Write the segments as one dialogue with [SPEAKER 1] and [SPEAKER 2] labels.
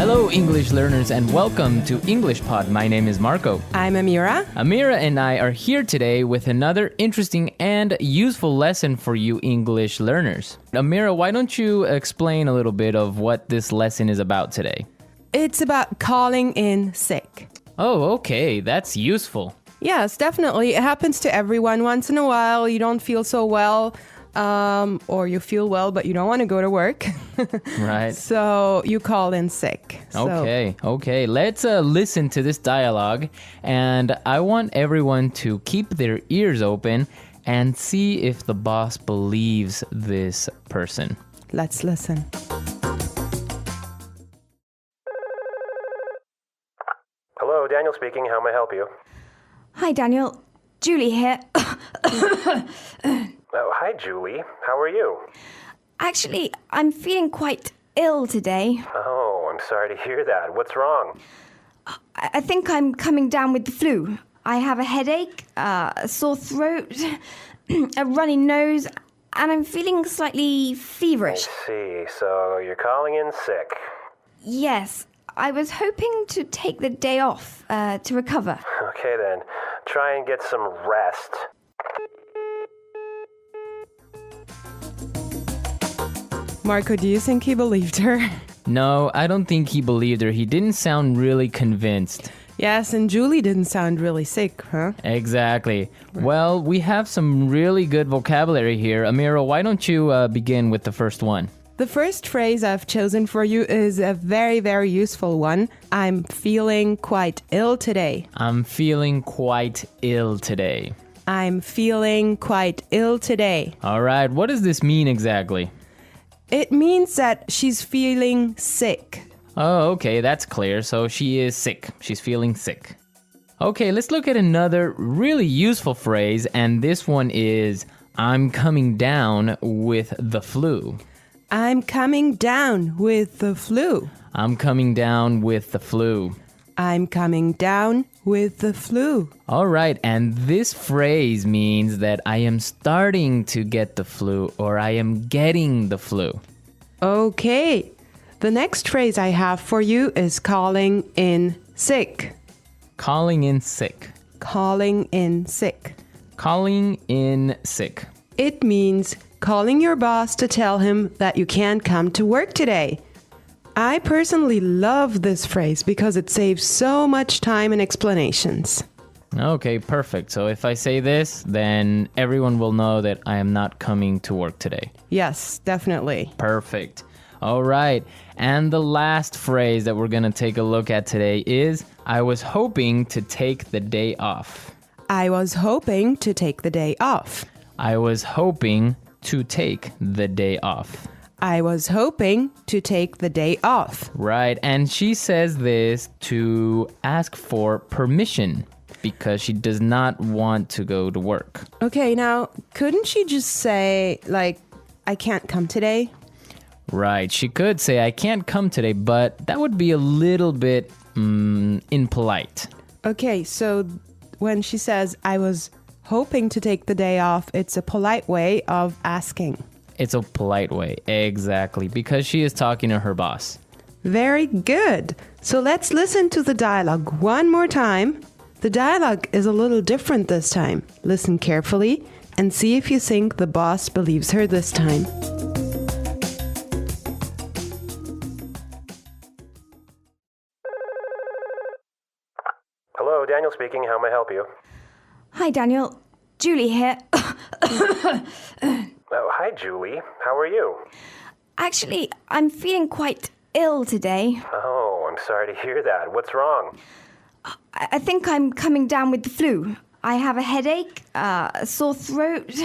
[SPEAKER 1] Hello, English learners, and welcome to English Pod. My name is Marco.
[SPEAKER 2] I'm Amira.
[SPEAKER 1] Amira and I are here today with another interesting and useful lesson for you English learners. Amira, why don't you explain a little bit of what this lesson is about today?
[SPEAKER 2] It's about calling in sick.
[SPEAKER 1] Oh, okay. That's useful.
[SPEAKER 2] Yes, definitely. It happens to everyone. Once in a while, you don't feel so well, or you feel well, but you don't want to go to work.
[SPEAKER 1] Right.
[SPEAKER 2] So you call in sick.
[SPEAKER 1] Okay. Let's listen to this dialogue, and I want everyone to keep their ears open and see if the boss believes this person.
[SPEAKER 2] Let's listen.
[SPEAKER 3] Hello, Daniel speaking. How may I help you?
[SPEAKER 4] Hi, Daniel. Julie here.
[SPEAKER 3] Oh, hi, Julie. How are you?
[SPEAKER 4] Actually, I'm feeling quite ill today.
[SPEAKER 3] Oh, I'm sorry to hear that. What's wrong?
[SPEAKER 4] I think I'm coming down with the flu. I have a headache, a sore throat, a runny nose, and I'm feeling slightly feverish.
[SPEAKER 3] I see. So you're calling in sick.
[SPEAKER 4] Yes, I was hoping to take the day off to recover.
[SPEAKER 3] Okay, then. Try and get some rest.
[SPEAKER 2] Marco, do you think he believed her?
[SPEAKER 1] No, I don't think he believed her. He didn't sound really convinced.
[SPEAKER 2] Yes, and Julie didn't sound really sick, huh?
[SPEAKER 1] Exactly. Well, we have some really good vocabulary here. Amira, why don't you begin with the first one?
[SPEAKER 2] The first phrase I've chosen for you is a very, very useful one. I'm feeling quite ill today.
[SPEAKER 1] I'm feeling quite ill today.
[SPEAKER 2] I'm feeling quite ill today.
[SPEAKER 1] All right, what does this mean exactly?
[SPEAKER 2] It means that she's feeling sick.
[SPEAKER 1] Oh, okay, that's clear. So she is sick. She's feeling sick. Okay, let's look at another really useful phrase, and this one is I'm coming down with the flu.
[SPEAKER 2] I'm coming down with the flu.
[SPEAKER 1] I'm coming down with the flu.
[SPEAKER 2] I'm coming down with the flu.
[SPEAKER 1] All right, and this phrase means that I am starting to get the flu or I am getting the flu.
[SPEAKER 2] Okay, the next phrase I have for you is calling in sick.
[SPEAKER 1] Calling in sick.
[SPEAKER 2] Calling in sick.
[SPEAKER 1] Calling in sick.
[SPEAKER 2] It means calling your boss to tell him that you can't come to work today. I personally love this phrase because it saves so much time and explanations.
[SPEAKER 1] Okay, perfect. So if I say this, then everyone will know that I am not coming to work today.
[SPEAKER 2] Yes, definitely.
[SPEAKER 1] Perfect. All right. And the last phrase that we're going to take a look at today is I was hoping to take the day off.
[SPEAKER 2] I was hoping to take the day off.
[SPEAKER 1] I was hoping to take the day off.
[SPEAKER 2] I was hoping to take the day off.
[SPEAKER 1] Right. And she says this to ask for permission because she does not want to go to work.
[SPEAKER 2] Okay, now, couldn't she just say, like, I can't come today?
[SPEAKER 1] Right. She could say, I can't come today, but that would be a little bit impolite.
[SPEAKER 2] Okay, so when she says, I was hoping to take the day off, it's a polite way of asking.
[SPEAKER 1] It's a polite way, exactly, because she is talking to her boss.
[SPEAKER 2] Very good. So let's listen to the dialogue one more time. The dialogue is a little different this time. Listen carefully and see if you think the boss believes her this time.
[SPEAKER 3] Hello, Daniel speaking. How may I help you?
[SPEAKER 4] Hi, Daniel. Julie here.
[SPEAKER 3] Oh, hi, Julie. How are you?
[SPEAKER 4] Actually, I'm feeling quite ill today.
[SPEAKER 3] Oh, I'm sorry to hear that. What's wrong?
[SPEAKER 4] I think I'm coming down with the flu. I have a headache, a sore throat,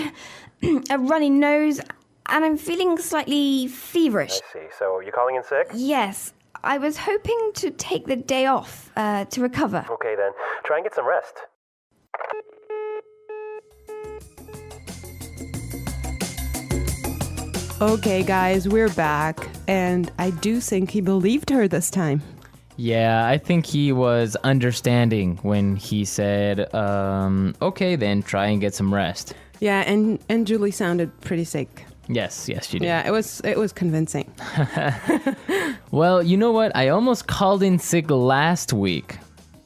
[SPEAKER 4] a runny nose, and I'm feeling slightly feverish.
[SPEAKER 3] I see. So you're calling in sick?
[SPEAKER 4] Yes, I was hoping to take the day off to recover.
[SPEAKER 3] Okay, then. Try and get some rest.
[SPEAKER 2] Okay, guys, we're back. And I do think he believed her this time.
[SPEAKER 1] Yeah, I think he was understanding when he said, okay, then try and get some rest.
[SPEAKER 2] Yeah, and Julie sounded pretty sick.
[SPEAKER 1] Yes, she did.
[SPEAKER 2] Yeah, it was convincing.
[SPEAKER 1] Well, you know what? I almost called in sick last week.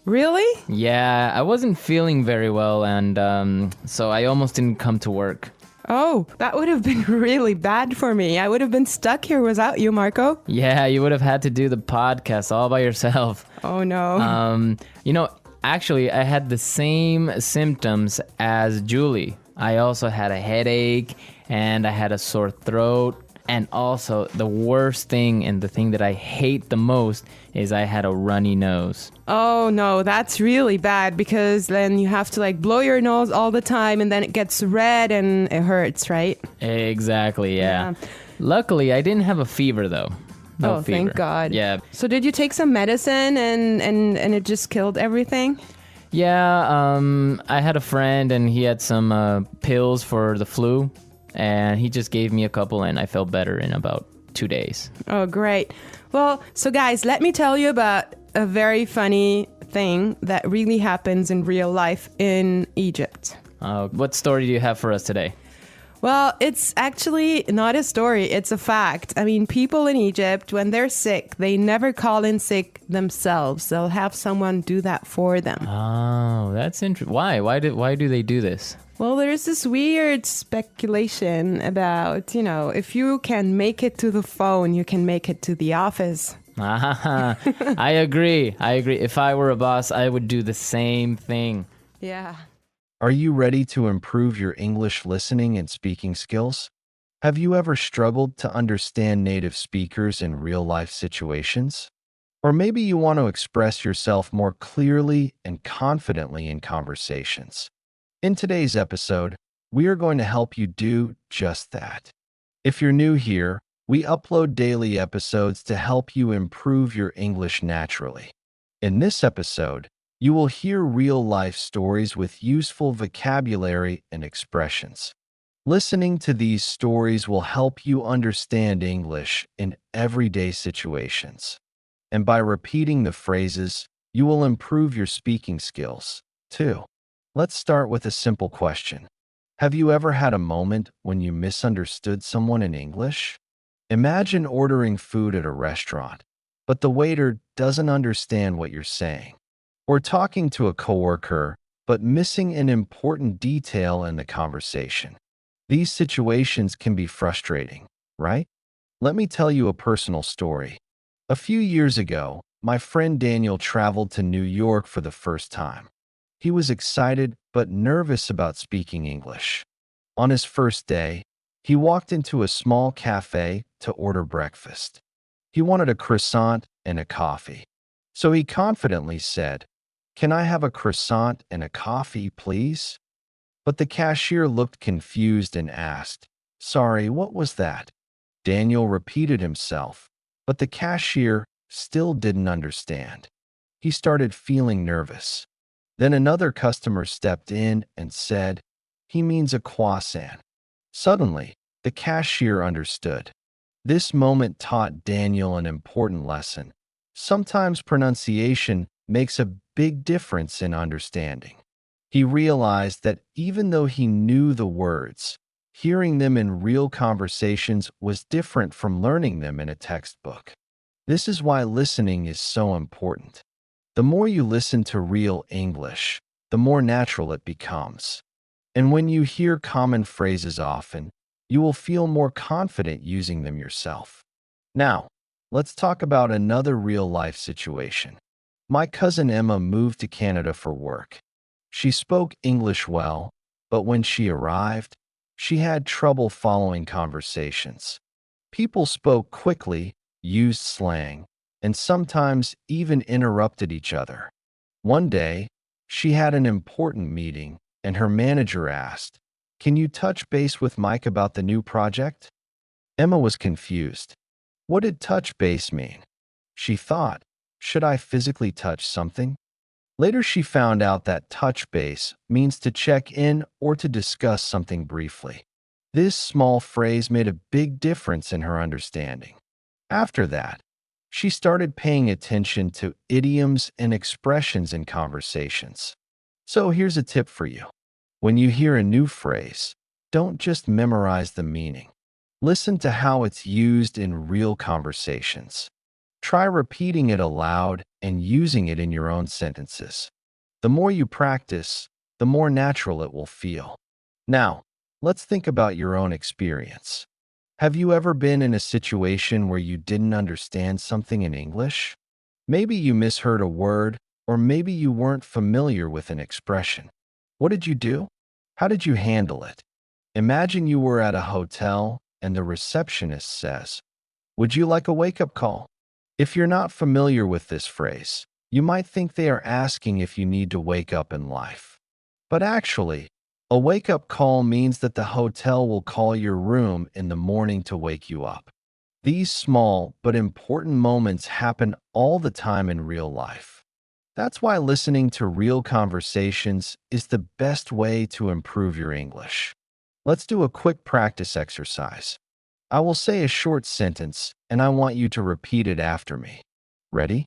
[SPEAKER 2] Really?
[SPEAKER 1] Yeah, I wasn't feeling very well, and so I almost didn't come to work.
[SPEAKER 2] Oh, that would have been really bad for me. I would have been stuck here without you, Marco.
[SPEAKER 1] Yeah, you would have had to do the podcast all by yourself.
[SPEAKER 2] Oh, no.
[SPEAKER 1] Actually, I had the same symptoms as Julie. I also had a headache, and I had a sore throat. And also, the worst thing and the thing that I hate the most is I had a runny nose.
[SPEAKER 2] Oh, no, that's really bad because then you have to like blow your nose all the time and then it gets red and it hurts, right?
[SPEAKER 1] Exactly, yeah.
[SPEAKER 2] Yeah.
[SPEAKER 1] Luckily, I didn't have a fever, though. No
[SPEAKER 2] Oh,
[SPEAKER 1] fever.
[SPEAKER 2] thank God.
[SPEAKER 1] Yeah.
[SPEAKER 2] So did you take some medicine and it just killed everything?
[SPEAKER 1] Yeah, I had a friend and he had some pills for the flu. And he just gave me a couple and I felt better in about 2 days.
[SPEAKER 2] Oh, great. Well, so guys, let me tell you about a very funny thing that really happens in real life in Egypt.
[SPEAKER 1] What story do you have for us today?
[SPEAKER 2] Well, it's actually not a story, it's a fact. I mean, people in Egypt, when they're sick, they never call in sick themselves. They'll have someone do that for them.
[SPEAKER 1] Oh, that's interesting. Why? Why do they do this?
[SPEAKER 2] Well, there's this weird speculation about, if you can make it to the phone, you can make it to the office.
[SPEAKER 1] I agree. If I were a boss, I would do the same thing.
[SPEAKER 2] Yeah.
[SPEAKER 5] Are you ready to improve your English listening and speaking skills? Have you ever struggled to understand native speakers in real-life situations? Or maybe you want to express yourself more clearly and confidently in conversations. In today's episode, we are going to help you do just that. If you're new here, we upload daily episodes to help you improve your English naturally. In this episode, you will hear real-life stories with useful vocabulary and expressions. Listening to these stories will help you understand English in everyday situations. And by repeating the phrases, you will improve your speaking skills, too. Let's start with a simple question. Have you ever had a moment when you misunderstood someone in English? Imagine ordering food at a restaurant, but the waiter doesn't understand what you're saying. Or talking to a coworker, but missing an important detail in the conversation. These situations can be frustrating, right? Let me tell you a personal story. A few years ago, my friend Daniel traveled to New York for the first time. He was excited but nervous about speaking English. On his first day, he walked into a small cafe to order breakfast. He wanted a croissant and a coffee. So he confidently said, "Can I have a croissant and a coffee, please?" But the cashier looked confused and asked, "Sorry, what was that?" Daniel repeated himself, but the cashier still didn't understand. He started feeling nervous. Then another customer stepped in and said, "He means a croissant." Suddenly, the cashier understood. This moment taught Daniel an important lesson. Sometimes pronunciation makes a big difference in understanding. He realized that even though he knew the words, hearing them in real conversations was different from learning them in a textbook. This is why listening is so important. The more you listen to real English, the more natural it becomes. And when you hear common phrases often, you will feel more confident using them yourself. Now, let's talk about another real-life situation. My cousin Emma moved to Canada for work. She spoke English well, but when she arrived, she had trouble following conversations. People spoke quickly, used slang, and sometimes even interrupted each other. One day, she had an important meeting, and her manager asked, "Can you touch base with Mike about the new project?" Emma was confused. What did touch base mean? She thought, should I physically touch something? Later she found out that touch base means to check in or to discuss something briefly. This small phrase made a big difference in her understanding. After that, she started paying attention to idioms and expressions in conversations. So here's a tip for you. When you hear a new phrase, don't just memorize the meaning. Listen to how it's used in real conversations. Try repeating it aloud and using it in your own sentences. The more you practice, the more natural it will feel. Now, let's think about your own experience. Have you ever been in a situation where you didn't understand something in English? Maybe you misheard a word, or maybe you weren't familiar with an expression. What did you do? How did you handle it? Imagine you were at a hotel and the receptionist says, "Would you like a wake-up call?" If you're not familiar with this phrase, you might think they are asking if you need to wake up in life. But actually, a wake-up call means that the hotel will call your room in the morning to wake you up. These small but important moments happen all the time in real life. That's why listening to real conversations is the best way to improve your English. Let's do a quick practice exercise. I will say a short sentence, and I want you to repeat it after me. Ready?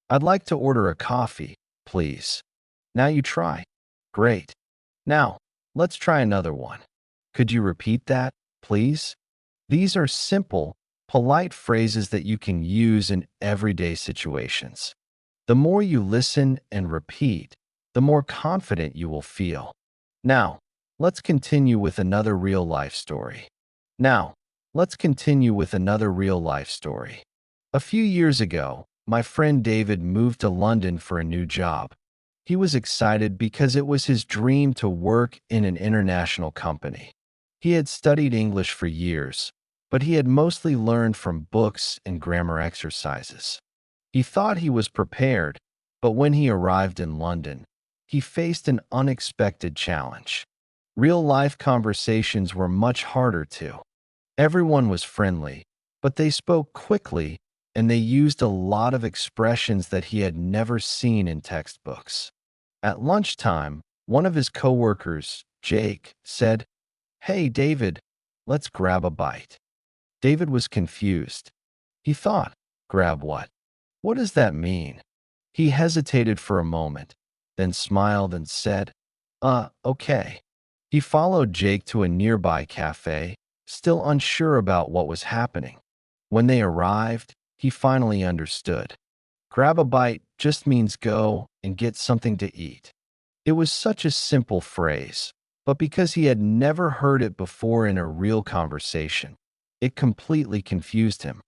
[SPEAKER 5] I'd like to order a coffee, please. Now you try. Great. Now, let's try another one. Could you repeat that, please? These are simple, polite phrases that you can use in everyday situations. The more you listen and repeat, the more confident you will feel. Now, let's continue with another real-life story. A few years ago, my friend David moved to London for a new job. He was excited because it was his dream to work in an international company. He had studied English for years, but he had mostly learned from books and grammar exercises. He thought he was prepared, but when he arrived in London, he faced an unexpected challenge. Real-life conversations were much harder too. Everyone was friendly, but they spoke quickly and they used a lot of expressions that he had never seen in textbooks. At lunchtime, one of his coworkers, Jake, said, "Hey, David, let's grab a bite." David was confused. He thought, "Grab what? What does that mean?" He hesitated for a moment, then smiled and said, okay." He followed Jake to a nearby cafe, still unsure about what was happening. When they arrived, he finally understood. Grab a bite just means go and get something to eat. It was such a simple phrase, but because he had never heard it before in a real conversation, it completely confused him.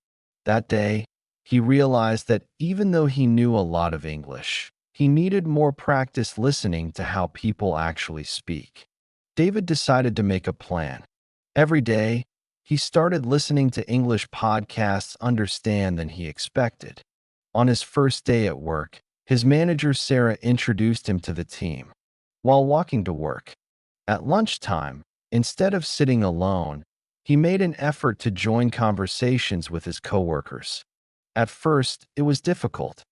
[SPEAKER 5] That day, he realized that even though he knew a lot of English, he needed more practice listening to how people actually speak. David decided to make a plan. Every day, he started listening to English podcasts understand than he expected. On his first day at work, his manager Sarah introduced him to the team. While walking to work, at lunchtime, instead of sitting alone, he made an effort to join conversations with his coworkers. At first, it was difficult.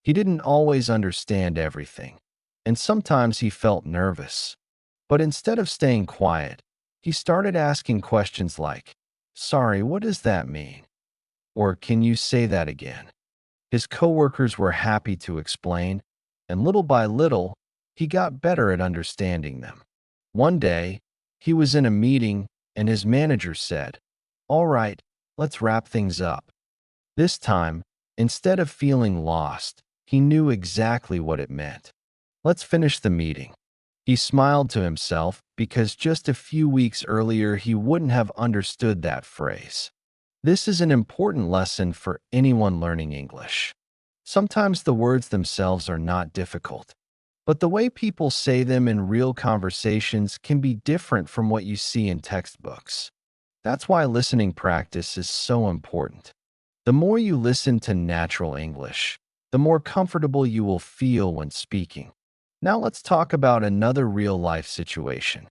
[SPEAKER 5] He didn't always understand everything, and sometimes he felt nervous. But instead of staying quiet, he started asking questions like, "Sorry, what does that mean?" Or, "Can you say that again?" His coworkers were happy to explain, and little by little, he got better at understanding them. One day, he was in a meeting and his manager said, "All right, let's wrap things up." This time, instead of feeling lost, he knew exactly what it meant. "Let's finish the meeting." He smiled to himself because just a few weeks earlier he wouldn't have understood that phrase. This is an important lesson for anyone learning English. Sometimes the words themselves are not difficult, but the way people say them in real conversations can be different from what you see in textbooks. That's why listening practice is so important. The more you listen to natural English, the more comfortable you will feel when speaking. Now let's talk about another real-life situation.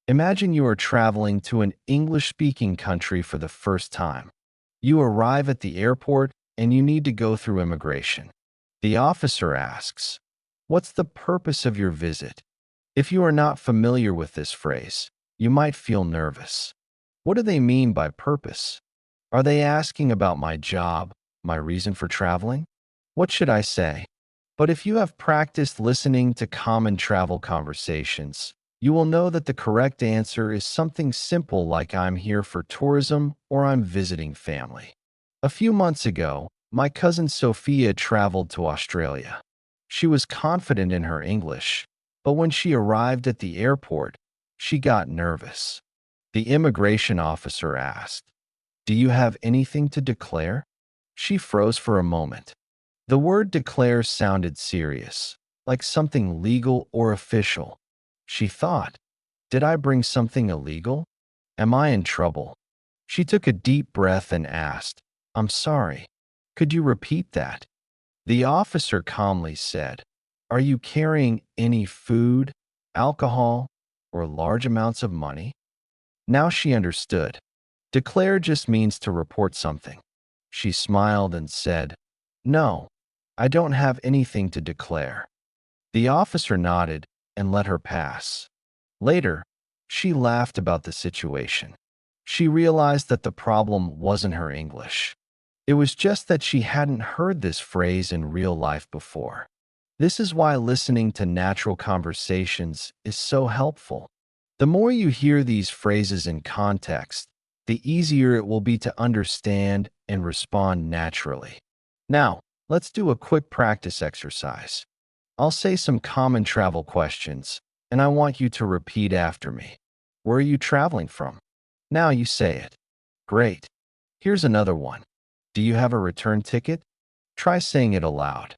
[SPEAKER 5] Imagine you are traveling to an English-speaking country for the first time. You arrive at the airport and you need to go through immigration. The officer asks, "What's the purpose of your visit?" If you are not familiar with this phrase, you might feel nervous. What do they mean by purpose? Are they asking about my job, my reason for traveling? What should I say? But if you have practiced listening to common travel conversations, you will know that the correct answer is something simple like "I'm here for tourism" or "I'm visiting family." A few months ago, My cousin Sophia traveled to Australia. She was confident in her English, but when she arrived at the airport, she got nervous. The immigration officer asked, "Do you have anything to declare?" She froze for a moment. The word declare sounded serious, like something legal or official. She thought, "Did I bring something illegal? Am I in trouble?" She took a deep breath and asked, "I'm sorry. Could you repeat that?" The officer calmly said, "Are you carrying any food, alcohol, or large amounts of money?" Now she understood. Declare just means to report something. She smiled and said, "No, I don't have anything to declare." The officer nodded and let her pass. Later, she laughed about the situation. She realized that the problem wasn't her English. It was just that she hadn't heard this phrase in real life before. This is why listening to natural conversations is so helpful. The more you hear these phrases in context, the easier it will be to understand and respond naturally. Now, let's do a quick practice exercise. I'll say some common travel questions, and I want you to repeat after me. Where are you traveling from? Now you say it. Great. Here's another one. Do you have a return ticket? Try saying it aloud.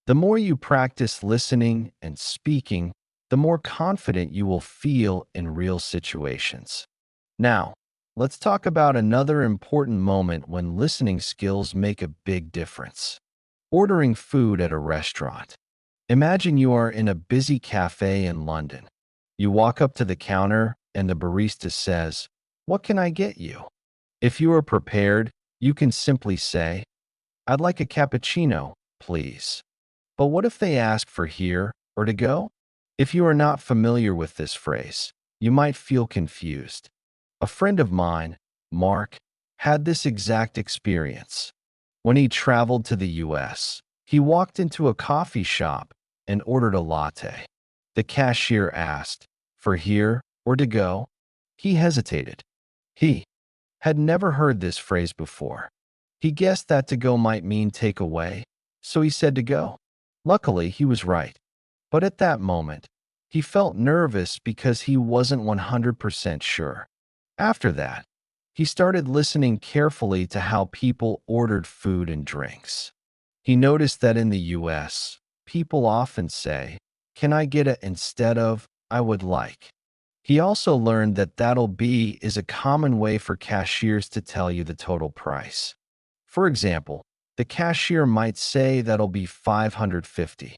[SPEAKER 5] The more you practice listening and speaking, the more confident you will feel in real situations. Now, let's talk about another important moment when listening skills make a big difference. Ordering food at a restaurant. Imagine you are in a busy cafe in London. You walk up to the counter and the barista says, "What can I get you?" If you are prepared, you can simply say, "I'd like a cappuccino, please." But what if they ask for here or to go? If you are not familiar with this phrase, you might feel confused. A friend of mine, Mark, had this exact experience. When he traveled to the US, he walked into a coffee shop and ordered a latte. The cashier asked, "For here or to go?" He hesitated. He had never heard this phrase before. He guessed that to go might mean take away, so he said to go. Luckily, he was right. But at that moment, he felt nervous because he wasn't 100% sure. After that, he started listening carefully to how people ordered food and drinks. He noticed that in the US, people often say, "Can I get it?" instead of "I would like." He also learned that "that'll be" is a common way for cashiers to tell you the total price. For example, the cashier might say that'll be $550.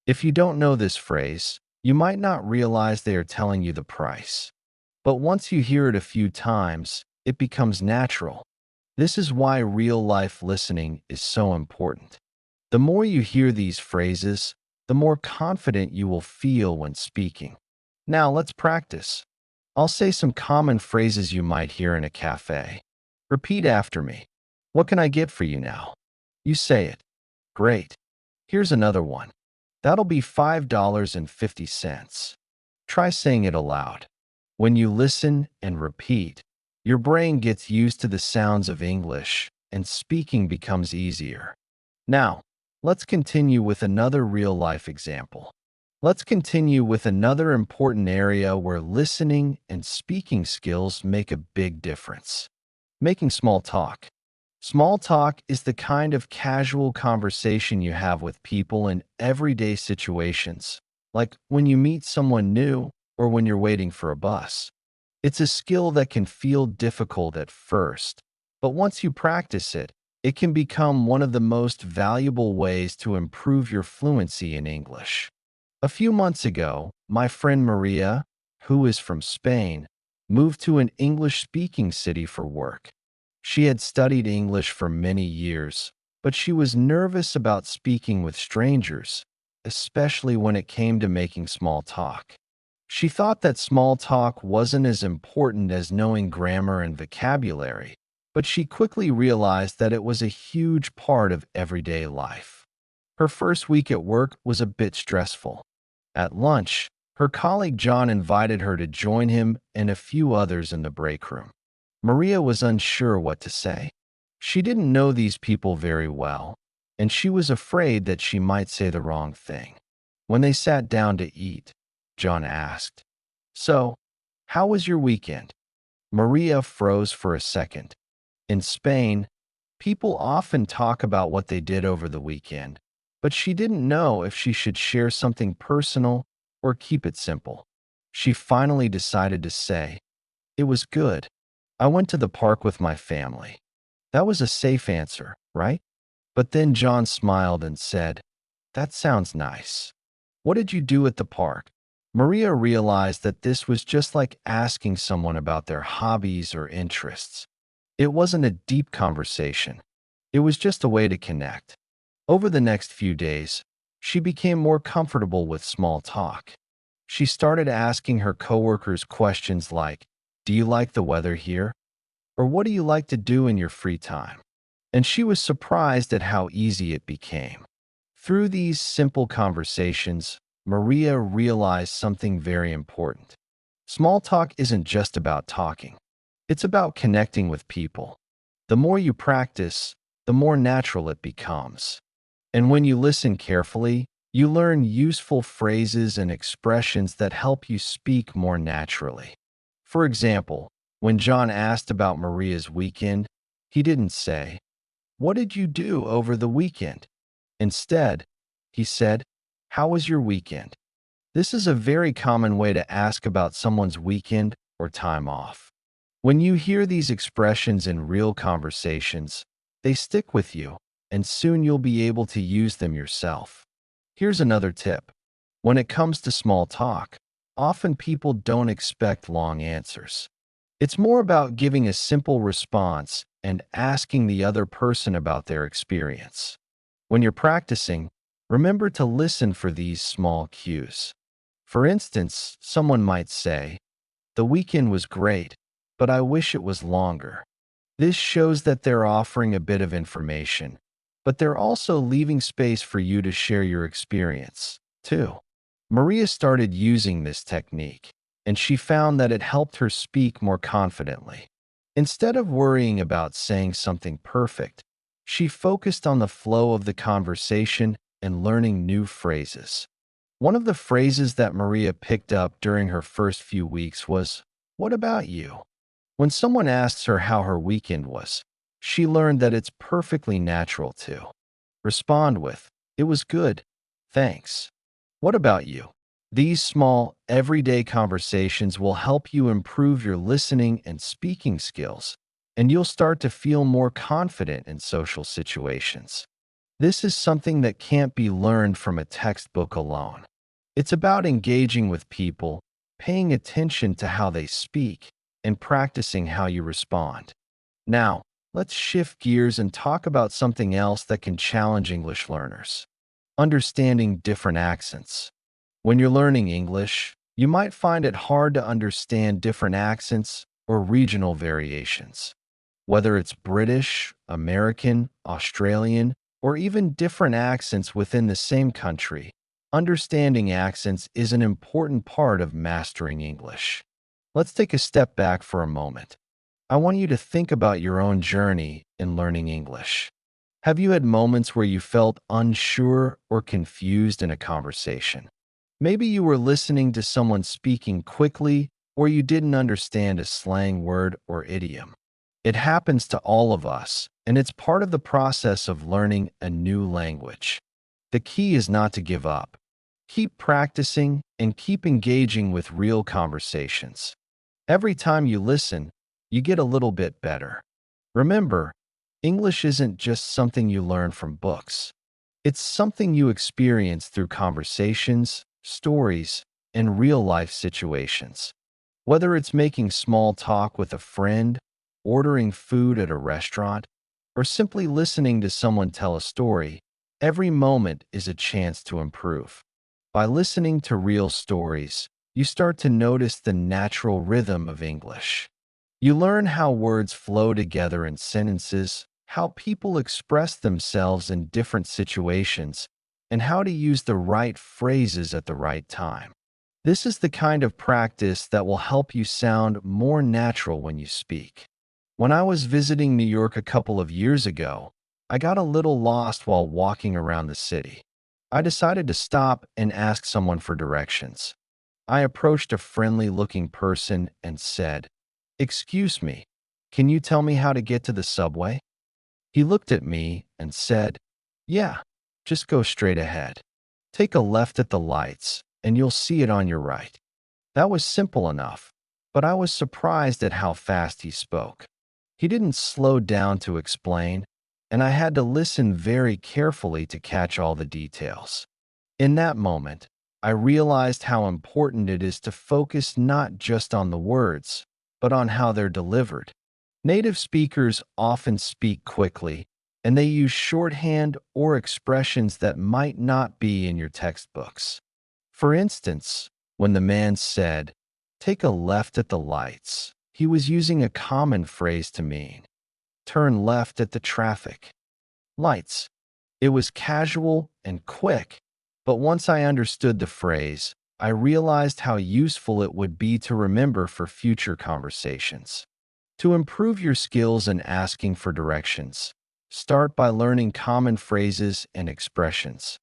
[SPEAKER 5] If you don't know this phrase, you might not realize they are telling you the price. But once you hear it a few times, it becomes natural. This is why real-life listening is so important. The more you hear these phrases, the more confident you will feel when speaking. Now let's practice. I'll say some common phrases you might hear in a cafe. Repeat after me. What can I get for you now? You say it. Great. Here's another one. That'll be $5.50. Try saying it aloud. When you listen and repeat, your brain gets used to the sounds of English and speaking becomes easier. Now, let's continue with another real-life example. Let's continue with another important area where listening and speaking skills make a big difference. Making small talk. Small talk is the kind of casual conversation you have with people in everyday situations, like when you meet someone new or when you're waiting for a bus. It's a skill that can feel difficult at first, but once you practice it, it can become one of the most valuable ways to improve your fluency in English. A few months ago, my friend Maria, who is from Spain, moved to an English-speaking city for work. She had studied English for many years, but she was nervous about speaking with strangers, especially when it came to making small talk. She thought that small talk wasn't as important as knowing grammar and vocabulary, but she quickly realized that it was a huge part of everyday life. Her first week at work was a bit stressful. At lunch, her colleague John invited her to join him and a few others in the break room. Maria was unsure what to say. She didn't know these people very well, and she was afraid that she might say the wrong thing. When they sat down to eat, John asked, "So, how was your weekend?" Maria froze for a second. In Spain, people often talk about what they did over the weekend, but she didn't know if she should share something personal or keep it simple. She finally decided to say, "It was good. I went to the park with my family." That was a safe answer, right? But then John smiled and said, "That sounds nice. What did you do at the park?" Maria realized that this was just like asking someone about their hobbies or interests. It wasn't a deep conversation. It was just a way to connect. Over the next few days, she became more comfortable with small talk. She started asking her coworkers questions like, "Do you like the weather here?" Or "What do you like to do in your free time?" And she was surprised at how easy it became. Through these simple conversations, Maria realized something very important. Small talk isn't just about talking. It's about connecting with people. The more you practice, the more natural it becomes. And when you listen carefully, you learn useful phrases and expressions that help you speak more naturally. For example, when John asked about Maria's weekend, he didn't say, "What did you do over the weekend?" Instead, he said, "How was your weekend?" This is a very common way to ask about someone's weekend or time off. When you hear these expressions in real conversations, they stick with you, and soon you'll be able to use them yourself. Here's another tip. When it comes to small talk, often people don't expect long answers. It's more about giving a simple response and asking the other person about their experience. When you're practicing, remember to listen for these small cues. For instance, someone might say, "The weekend was great, but I wish it was longer." This shows that they're offering a bit of information, but they're also leaving space for you to share your experience, too. Maria started using this technique, and she found that it helped her speak more confidently. Instead of worrying about saying something perfect, she focused on the flow of the conversation and learning new phrases. One of the phrases that Maria picked up during her first few weeks was, "What about you?" When someone asks her how her weekend was, she learned that it's perfectly natural to respond with, "It was good, thanks. What about you?" These small, everyday conversations will help you improve your listening and speaking skills, and you'll start to feel more confident in social situations. This is something that can't be learned from a textbook alone. It's about engaging with people, paying attention to how they speak, and practicing how you respond. Now, let's shift gears and talk about something else that can challenge English learners: understanding different accents. When you're learning English, you might find it hard to understand different accents or regional variations. Whether it's British, American, Australian, or even different accents within the same country, understanding accents is an important part of mastering English. Let's take a step back for a moment. I want you to think about your own journey in learning English. Have you had moments where you felt unsure or confused in a conversation? Maybe you were listening to someone speaking quickly, or you didn't understand a slang word or idiom. It happens to all of us, and it's part of the process of learning a new language. The key is not to give up. Keep practicing and keep engaging with real conversations. Every time you listen, you get a little bit better. Remember, English isn't just something you learn from books. It's something you experience through conversations, stories, and real-life situations. Whether it's making small talk with a friend, ordering food at a restaurant, or simply listening to someone tell a story, every moment is a chance to improve. By listening to real stories, you start to notice the natural rhythm of English. You learn how words flow together in sentences, how people express themselves in different situations, and how to use the right phrases at the right time. This is the kind of practice that will help you sound more natural when you speak. When I was visiting New York a couple of years ago, I got a little lost while walking around the city. I decided to stop and ask someone for directions. I approached a friendly-looking person and said, "Excuse me, can you tell me how to get to the subway?" He looked at me and said, "Yeah, just go straight ahead. Take a left at the lights, and you'll see it on your right." That was simple enough, but I was surprised at how fast he spoke. He didn't slow down to explain, and I had to listen very carefully to catch all the details. In that moment, I realized how important it is to focus not just on the words, but on how they're delivered. Native speakers often speak quickly, and they use shorthand or expressions that might not be in your textbooks. For instance, when the man said, "Take a left at the lights," he was using a common phrase to mean, "Turn left at the traffic lights." It was casual and quick, but once I understood the phrase, I realized how useful it would be to remember for future conversations. To improve your skills in asking for directions, start by learning common phrases and expressions.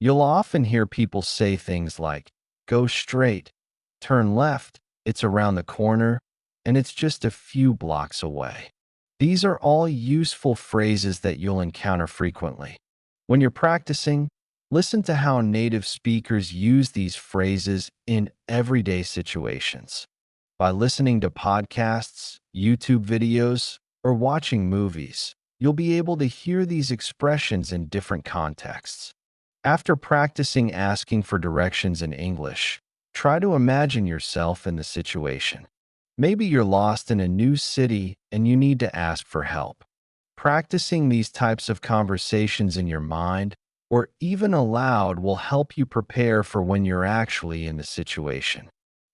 [SPEAKER 5] You'll often hear people say things like, "Go straight," "Turn left," "It's around the corner," and "It's just a few blocks away." These are all useful phrases that you'll encounter frequently. When you're practicing, listen to how native speakers use these phrases in everyday situations. By listening to podcasts, YouTube videos, or watching movies, you'll be able to hear these expressions in different contexts. After practicing asking for directions in English, try to imagine yourself in the situation. Maybe you're lost in a new city and you need to ask for help. Practicing these types of conversations in your mind or even aloud will help you prepare for when you're actually in the situation.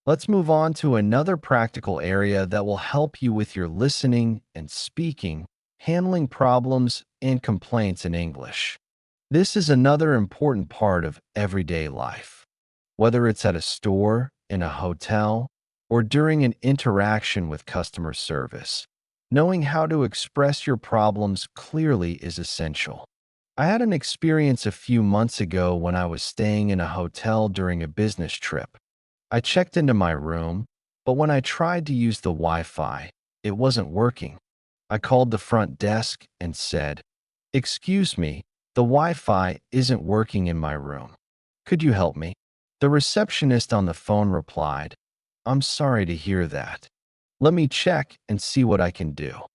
[SPEAKER 5] Let's move on to another practical area that will help you with your listening and speaking, handling problems and complaints in English. This is another important part of everyday life. Whether it's at a store, in a hotel, or during an interaction with customer service, knowing how to express your problems clearly is essential. I had an experience a few months ago when I was staying in a hotel during a business trip. I checked into my room, but when I tried to use the Wi-Fi, it wasn't working. I called the front desk and said, "Excuse me, the Wi-Fi isn't working in my room. Could you help me?" The receptionist on the phone replied, "I'm sorry to hear that. Let me check and see what I can do."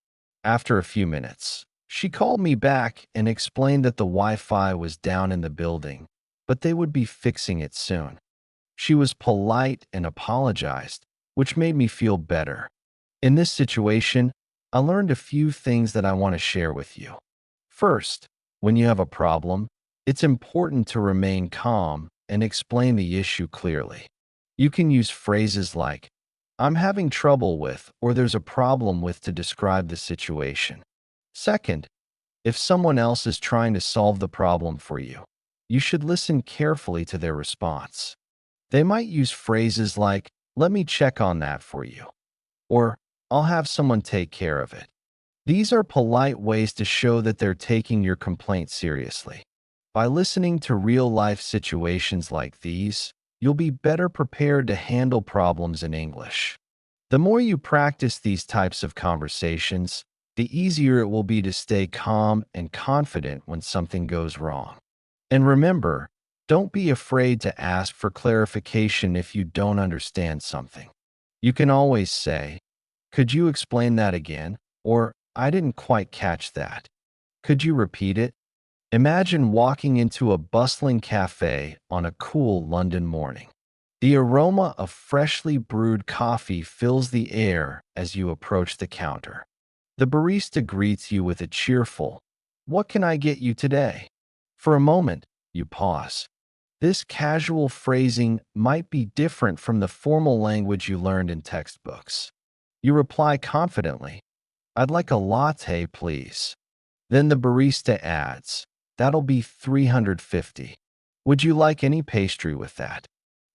[SPEAKER 5] After a few minutes, she called me back and explained that the Wi-Fi was down in the building, but they would be fixing it soon. She was polite and apologized, which made me feel better. In this situation, I learned a few things that I want to share with you. First, when you have a problem, it's important to remain calm and explain the issue clearly. You can use phrases like, "I'm having trouble with," or "there's a problem with," to describe the situation. Second, if someone else is trying to solve the problem for you, you should listen carefully to their response. They might use phrases like, "Let me check on that for you," or "I'll have someone take care of it." These are polite ways to show that they're taking your complaint seriously. By listening to real-life situations like these, you'll be better prepared to handle problems in English. The more you practice these types of conversations, the easier it will be to stay calm and confident when something goes wrong. And remember, don't be afraid to ask for clarification if you don't understand something. You can always say, "Could you explain that again?" Or, "I didn't quite catch that. Could you repeat it?" Imagine walking into a bustling cafe on a cool London morning. The aroma of freshly brewed coffee fills the air as you approach the counter. The barista greets you with a cheerful, "What can I get you today?" For a moment, you pause. This casual phrasing might be different from the formal language you learned in textbooks. You reply confidently, "I'd like a latte, please." Then the barista adds, "That'll be $350. Would you like any pastry with that?"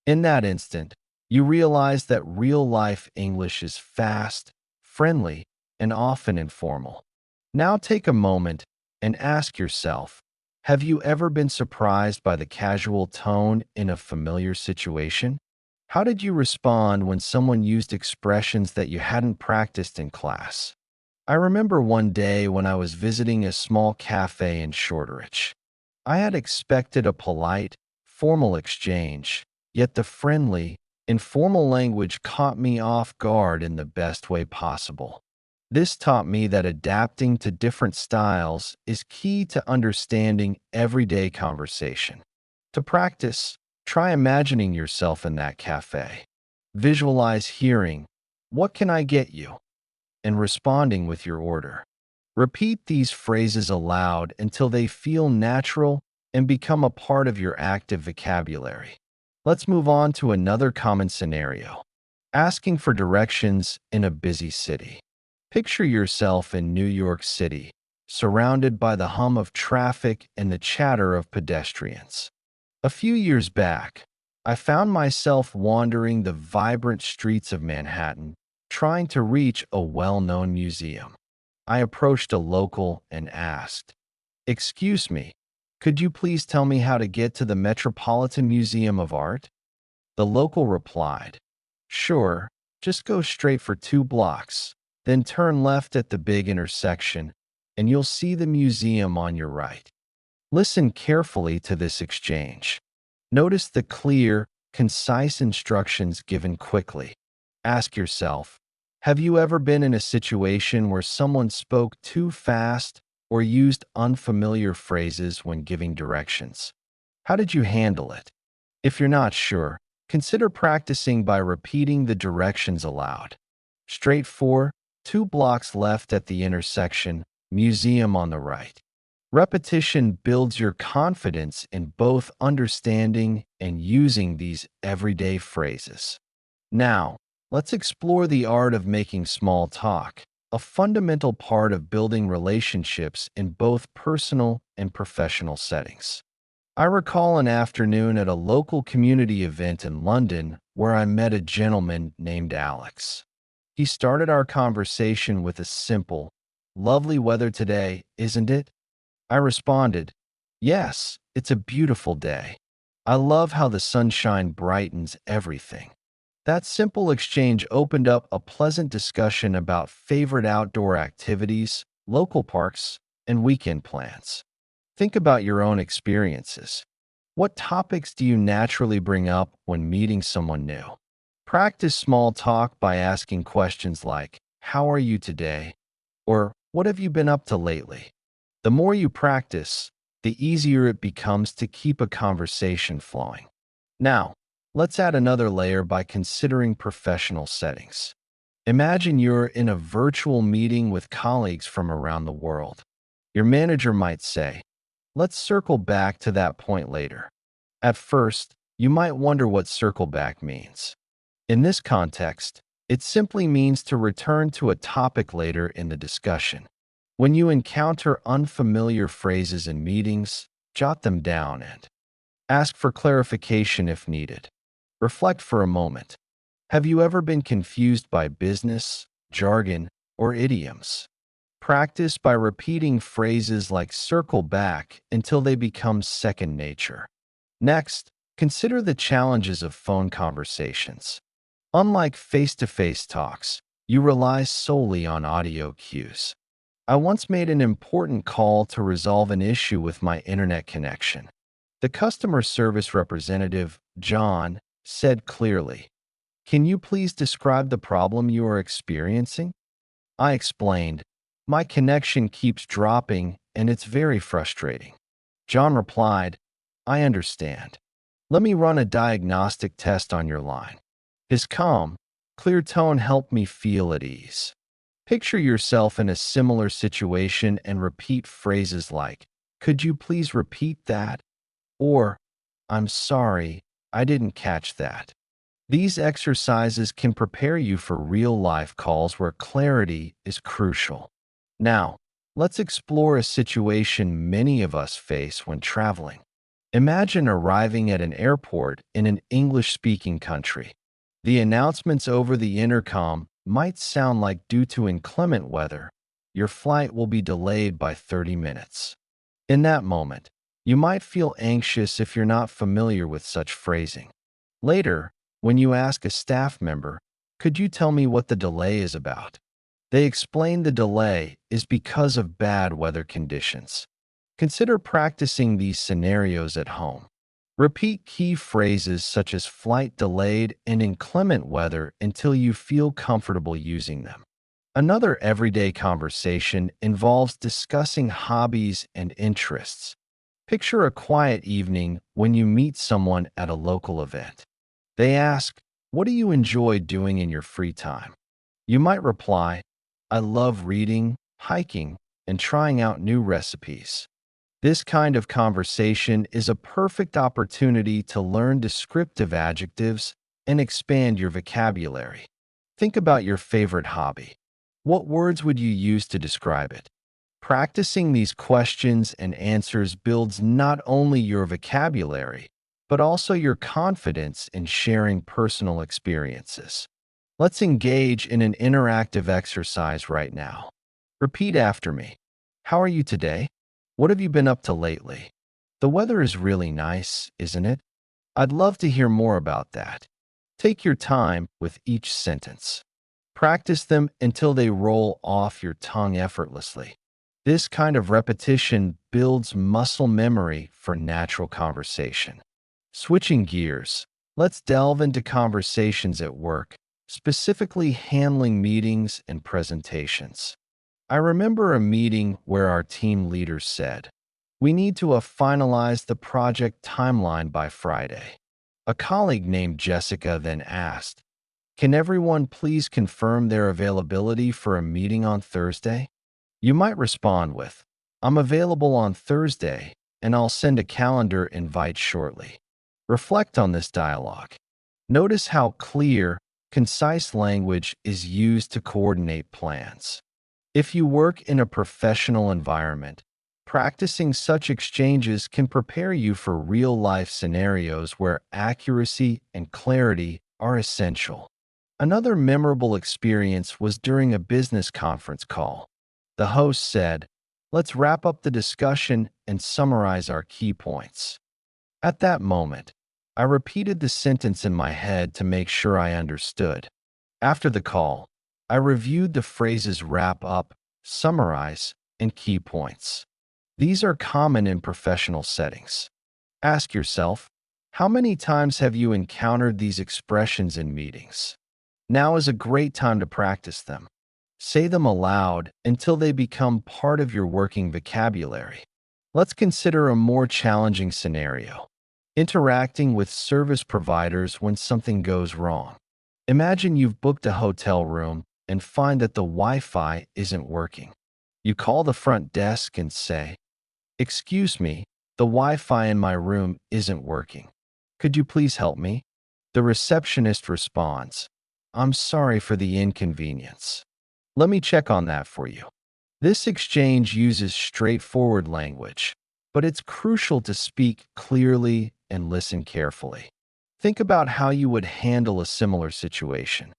[SPEAKER 5] In that instant, you realize that real-life English is fast, friendly, and often informal. Now take a moment and ask yourself, have you ever been surprised by the casual tone in a familiar situation? How did you respond when someone used expressions that you hadn't practiced in class? I remember one day when I was visiting a small cafe in Shortridge. I had expected a polite, formal exchange, yet the friendly, informal language caught me off guard in the best way possible. This taught me that adapting to different styles is key to understanding everyday conversation. To practice, try imagining yourself in that cafe. Visualize hearing, "What can I get you?" and responding with your order. Repeat these phrases aloud until they feel natural and become a part of your active vocabulary. Let's move on to another common scenario: asking for directions in a busy city. Picture yourself in New York City, surrounded by the hum of traffic and the chatter of pedestrians. A few years back, I found myself wandering the vibrant streets of Manhattan, trying to reach a well-known museum. I approached a local and asked, "Excuse me, could you please tell me how to get to the Metropolitan Museum of Art?" The local replied, "Sure, just go straight for 2 blocks, then turn left at the big intersection, and you'll see the museum on your right." Listen carefully to this exchange. Notice the clear, concise instructions given quickly. Ask yourself, have you ever been in a situation where someone spoke too fast or used unfamiliar phrases when giving directions? How did you handle it? If you're not sure, consider practicing by repeating the directions aloud. Straight for 2 blocks left at the intersection, museum on the right. Repetition builds your confidence in both understanding and using these everyday phrases. Now, let's explore the art of making small talk, a fundamental part of building relationships in both personal and professional settings. I recall an afternoon at a local community event in London where I met a gentleman named Alex. He started our conversation with a simple, "Lovely weather today, isn't it?" I responded, "Yes, it's a beautiful day. I love how the sunshine brightens everything." That simple exchange opened up a pleasant discussion about favorite outdoor activities, local parks, and weekend plans. Think about your own experiences. What topics do you naturally bring up when meeting someone new? Practice small talk by asking questions like, "How are you today?" or "What have you been up to lately?" The more you practice, the easier it becomes to keep a conversation flowing. Now, let's add another layer by considering professional settings. Imagine you're in a virtual meeting with colleagues from around the world. Your manager might say, "Let's circle back to that point later." At first, you might wonder what circle back means. In this context, it simply means to return to a topic later in the discussion. When you encounter unfamiliar phrases in meetings, jot them down and ask for clarification if needed. Reflect for a moment. Have you ever been confused by business, jargon, or idioms? Practice by repeating phrases like "circle back" until they become second nature. Next, consider the challenges of phone conversations. Unlike face-to-face talks, you rely solely on audio cues. I once made an important call to resolve an issue with my internet connection. The customer service representative, John, said clearly, "Can you please describe the problem you are experiencing?" I explained, "My connection keeps dropping and it's very frustrating." John replied, "I understand. Let me run a diagnostic test on your line." His calm, clear tone helped me feel at ease. Picture yourself in a similar situation and repeat phrases like, "Could you please repeat that?" or "I'm sorry, I didn't catch that." These exercises can prepare you for real-life calls where clarity is crucial. Now, let's explore a situation many of us face when traveling. Imagine arriving at an airport in an English-speaking country. The announcements over the intercom might sound like, "Due to inclement weather, your flight will be delayed by 30 minutes. In that moment, you might feel anxious if you're not familiar with such phrasing. Later, when you ask a staff member, "Could you tell me what the delay is about?" they explain the delay is because of bad weather conditions. Consider practicing these scenarios at home. Repeat key phrases such as flight delayed and inclement weather until you feel comfortable using them. Another everyday conversation involves discussing hobbies and interests. Picture a quiet evening when you meet someone at a local event. They ask, "What do you enjoy doing in your free time?" You might reply, "I love reading, hiking, and trying out new recipes." This kind of conversation is a perfect opportunity to learn descriptive adjectives and expand your vocabulary. Think about your favorite hobby. What words would you use to describe it? Practicing these questions and answers builds not only your vocabulary, but also your confidence in sharing personal experiences. Let's engage in an interactive exercise right now. Repeat after me. How are you today? What have you been up to lately? The weather is really nice, isn't it? I'd love to hear more about that. Take your time with each sentence. Practice them until they roll off your tongue effortlessly. This kind of repetition builds muscle memory for natural conversation. Switching gears, let's delve into conversations at work, specifically handling meetings and presentations. I remember a meeting where our team leader said, "We need to finalize the project timeline by Friday." A colleague named Jessica then asked, "Can everyone please confirm their availability for a meeting on Thursday?" You might respond with, "I'm available on Thursday, and I'll send a calendar invite shortly." Reflect on this dialogue. Notice how clear, concise language is used to coordinate plans. If you work in a professional environment, practicing such exchanges can prepare you for real-life scenarios where accuracy and clarity are essential. Another memorable experience was during a business conference call. The host said, "Let's wrap up the discussion and summarize our key points." At that moment, I repeated the sentence in my head to make sure I understood. After the call, I reviewed the phrases wrap up, summarize, and key points. These are common in professional settings. Ask yourself, how many times have you encountered these expressions in meetings? Now is a great time to practice them. Say them aloud until they become part of your working vocabulary. Let's consider a more challenging scenario: interacting with service providers when something goes wrong. Imagine you've booked a hotel room and find that the Wi-Fi isn't working. You call the front desk and say, "Excuse me, the Wi-Fi in my room isn't working. Could you please help me?" The receptionist responds, "I'm sorry for the inconvenience. Let me check on that for you." This exchange uses straightforward language, but it's crucial to speak clearly and listen carefully. Think about how you would handle a similar situation.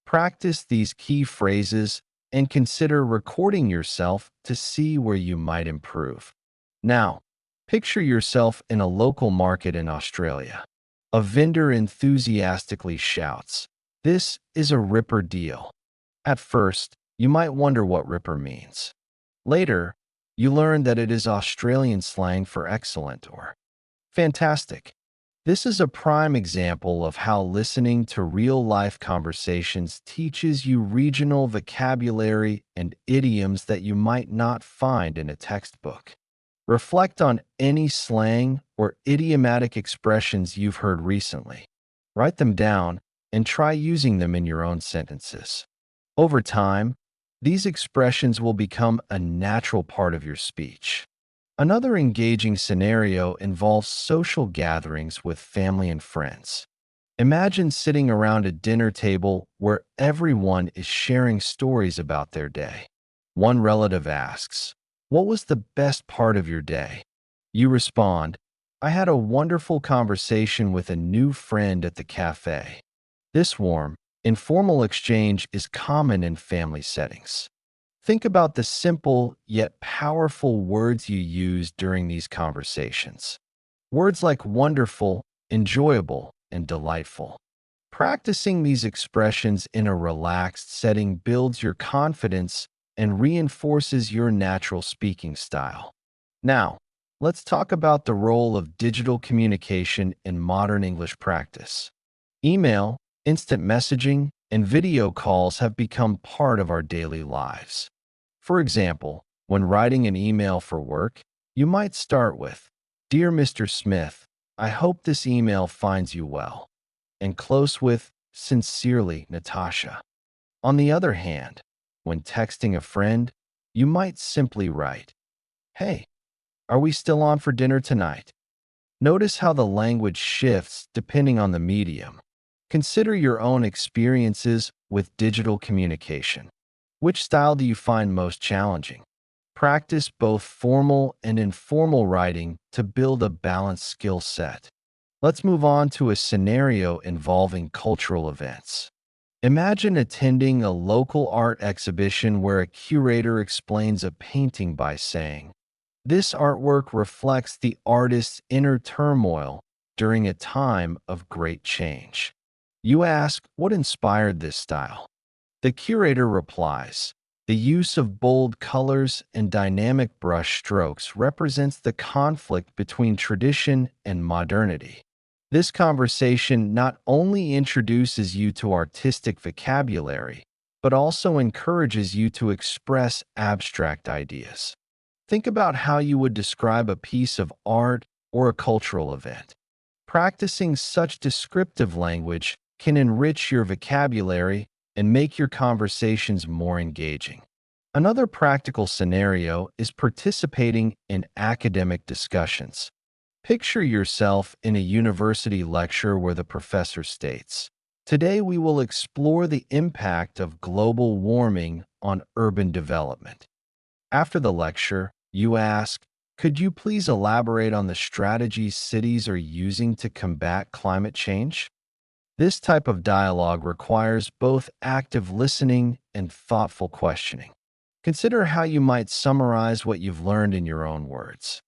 [SPEAKER 5] Practice these key phrases and consider recording yourself to see where you might improve. Now, picture yourself in a local market in Australia. A vendor enthusiastically shouts, "This is a Ripper deal." At first, you might wonder what Ripper means. Later, you learn that it is Australian slang for excellent or fantastic. This is a prime example of how listening to real-life conversations teaches you regional vocabulary and idioms that you might not find in a textbook. Reflect on any slang or idiomatic expressions you've heard recently. Write them down and try using them in your own sentences. Over time, these expressions will become a natural part of your speech. Another engaging scenario involves social gatherings with family and friends. Imagine sitting around a dinner table where everyone is sharing stories about their day. One relative asks, "What was the best part of your day?" You respond, "I had a wonderful conversation with a new friend at the cafe." This warm, informal exchange is common in family settings. Think about the simple yet powerful words you use during these conversations. Words like wonderful, enjoyable, and delightful. Practicing these expressions in a relaxed setting builds your confidence and reinforces your natural speaking style. Now, let's talk about the role of digital communication in modern English practice. Email, instant messaging, and video calls have become part of our daily lives. For example, when writing an email for work, you might start with, "Dear Mr. Smith, I hope this email finds you well," and close with, "Sincerely, Natasha." On the other hand, when texting a friend, you might simply write, "Hey, are we still on for dinner tonight?" Notice how the language shifts depending on the medium. Consider your own experiences with digital communication. Which style do you find most challenging? Practice both formal and informal writing to build a balanced skill set. Let's move on to a scenario involving cultural events. Imagine attending a local art exhibition where a curator explains a painting by saying, "This artwork reflects the artist's inner turmoil during a time of great change." You ask, what inspired this style? The curator replies, "The use of bold colors and dynamic brush strokes represents the conflict between tradition and modernity." This conversation not only introduces you to artistic vocabulary, but also encourages you to express abstract ideas. Think about how you would describe a piece of art or a cultural event. Practicing such descriptive language can enrich your vocabulary and make your conversations more engaging. Another practical scenario is participating in academic discussions. Picture yourself in a university lecture where the professor states, "Today we will explore the impact of global warming on urban development." After the lecture, you ask, "Could you please elaborate on the strategies cities are using to combat climate change?" This type of dialogue requires both active listening and thoughtful questioning. Consider how you might summarize what you've learned in your own words.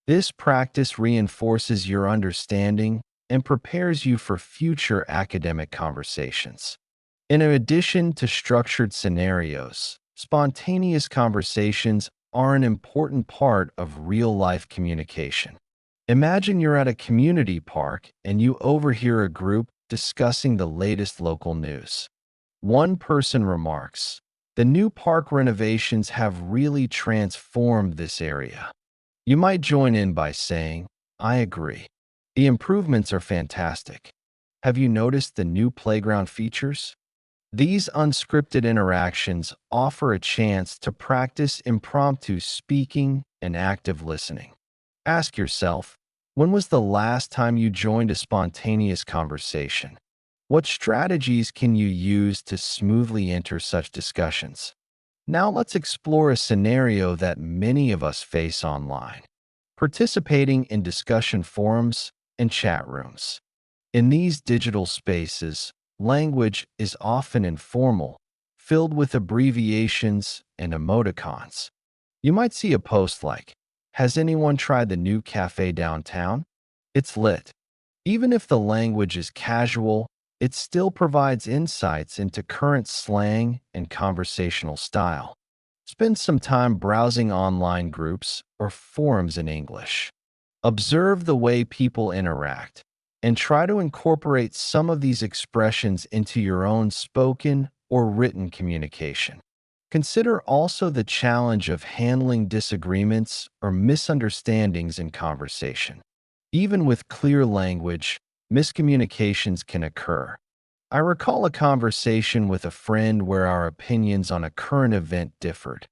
[SPEAKER 5] This practice reinforces your understanding and prepares you for future academic conversations. In addition to structured scenarios, spontaneous conversations are an important part of real-life communication. Imagine you're at a community park and you overhear a group discussing the latest local news. One person remarks, "The new park renovations have really transformed this area." You might join in by saying, "I agree. The improvements are fantastic. Have you noticed the new playground features?" These unscripted interactions offer a chance to practice impromptu speaking and active listening. Ask yourself, when was the last time you joined a spontaneous conversation? What strategies can you use to smoothly enter such discussions? Now let's explore a scenario that many of us face online: participating in discussion forums and chat rooms. In these digital spaces, language is often informal, filled with abbreviations and emoticons. You might see a post like, "Has anyone tried the new cafe downtown? It's lit." Even if the language is casual, it still provides insights into current slang and conversational style. Spend some time browsing online groups or forums in English. Observe the way people interact and try to incorporate some of these expressions into your own spoken or written communication. Consider also the challenge of handling disagreements or misunderstandings in conversation. Even with clear language, miscommunications can occur. I recall a conversation with a friend where our opinions on a current event differed.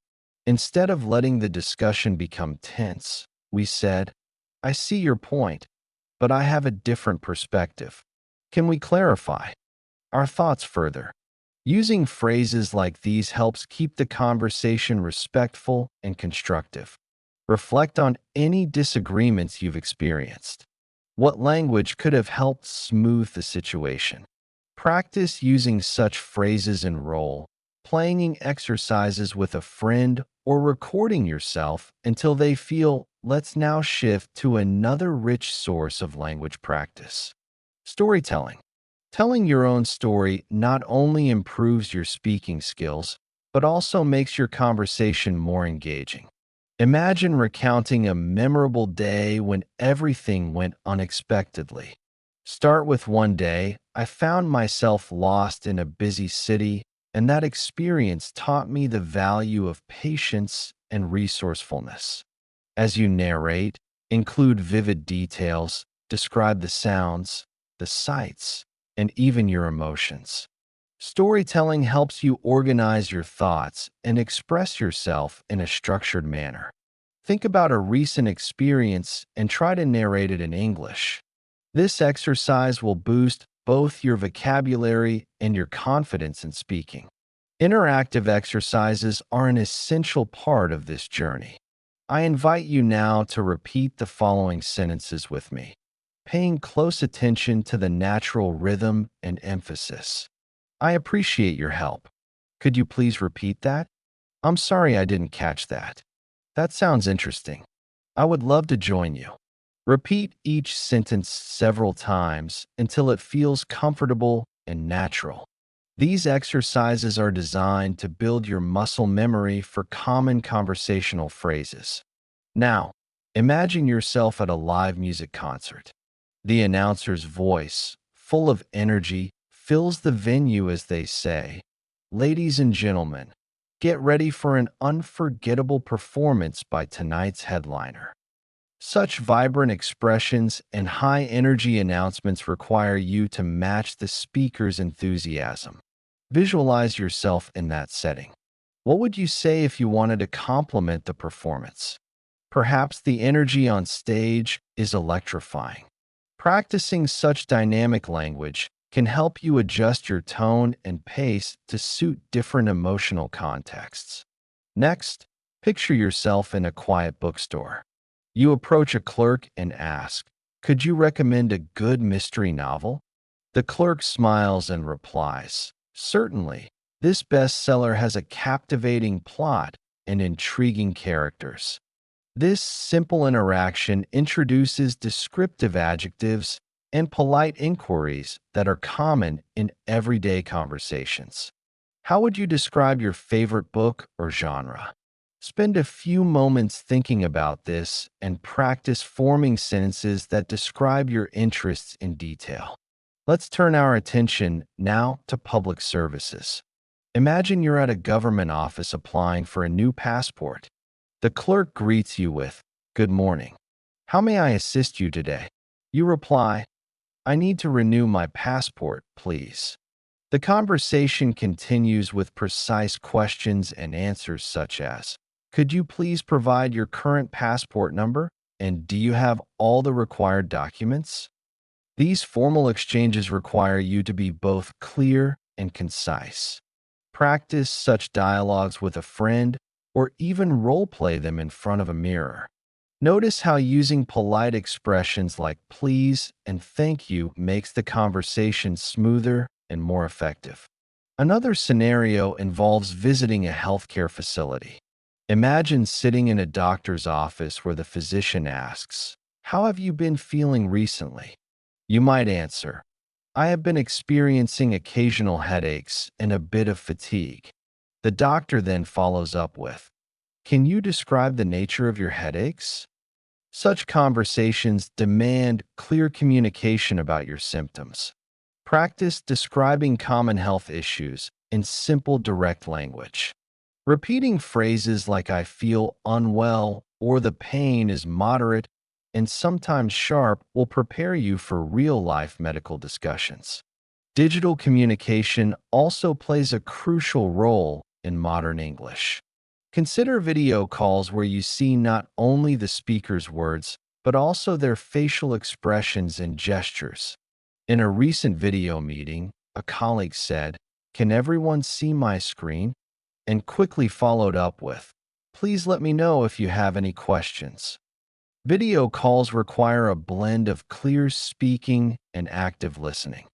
[SPEAKER 5] Instead of letting the discussion become tense, we said, "I see your point, but I have a different perspective. Can we clarify our thoughts further?" Using phrases like these helps keep the conversation respectful and constructive. Reflect on any disagreements you've experienced. What language could have helped smooth the situation? Practice using such phrases in role playing exercises with a friend, or recording yourself until they feel, let's now shift to another rich source of language practice. Storytelling. Telling your own story not only improves your speaking skills, but also makes your conversation more engaging. Imagine recounting a memorable day when everything went unexpectedly. Start with one day, I found myself lost in a busy city, and that experience taught me the value of patience and resourcefulness. As you narrate, include vivid details, describe the sounds, the sights, and even your emotions. Storytelling helps you organize your thoughts and express yourself in a structured manner. Think about a recent experience and try to narrate it in English. This exercise will boost both your vocabulary and your confidence in speaking. Interactive exercises are an essential part of this journey. I invite you now to repeat the following sentences with me, paying close attention to the natural rhythm and emphasis. I appreciate your help. Could you please repeat that? I'm sorry I didn't catch that. That sounds interesting. I would love to join you. Repeat each sentence several times until it feels comfortable and natural. These exercises are designed to build your muscle memory for common conversational phrases. Now, imagine yourself at a live music concert. The announcer's voice, full of energy, fills the venue as they say, "Ladies and gentlemen, get ready for an unforgettable performance by tonight's headliner." Such vibrant expressions and high-energy announcements require you to match the speaker's enthusiasm. Visualize yourself in that setting. What would you say if you wanted to compliment the performance? Perhaps the energy on stage is electrifying. Practicing such dynamic language can help you adjust your tone and pace to suit different emotional contexts. Next, picture yourself in a quiet bookstore. You approach a clerk and ask, "Could you recommend a good mystery novel?" The clerk smiles and replies, "Certainly. This bestseller has a captivating plot and intriguing characters." This simple interaction introduces descriptive adjectives and polite inquiries that are common in everyday conversations. How would you describe your favorite book or genre? Spend a few moments thinking about this and practice forming sentences that describe your interests in detail. Let's turn our attention now to public services. Imagine you're at a government office applying for a new passport. The clerk greets you with, "Good morning. How may I assist you today?" You reply, "I need to renew my passport, please." The conversation continues with precise questions and answers such as, "Could you please provide your current passport number? And do you have all the required documents?" These formal exchanges require you to be both clear and concise. Practice such dialogues with a friend or even role-play them in front of a mirror. Notice how using polite expressions like please and thank you makes the conversation smoother and more effective. Another scenario involves visiting a healthcare facility. Imagine sitting in a doctor's office where the physician asks, "How have you been feeling recently?" You might answer, "I have been experiencing occasional headaches and a bit of fatigue." The doctor then follows up with, "Can you describe the nature of your headaches?" Such conversations demand clear communication about your symptoms. Practice describing common health issues in simple, direct language. Repeating phrases like "I feel unwell" or "the pain is moderate" and sometimes sharp will prepare you for real-life medical discussions. Digital communication also plays a crucial role in modern English. Consider video calls where you see not only the speaker's words, but also their facial expressions and gestures. In a recent video meeting, a colleague said, "Can everyone see my screen?" and quickly followed up with, "Please let me know if you have any questions." Video calls require a blend of clear speaking and active listening.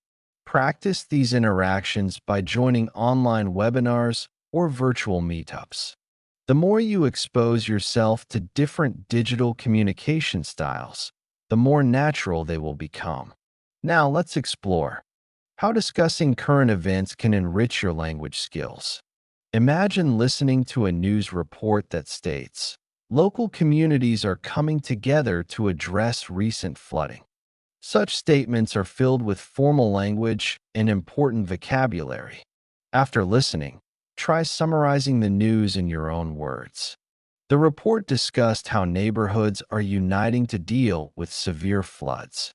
[SPEAKER 5] Practice these interactions by joining online webinars or virtual meetups. The more you expose yourself to different digital communication styles, the more natural they will become. Now let's explore how discussing current events can enrich your language skills. Imagine listening to a news report that states, local communities are coming together to address recent flooding. Such statements are filled with formal language and important vocabulary. After listening, try summarizing the news in your own words. The report discussed how neighborhoods are uniting to deal with severe floods.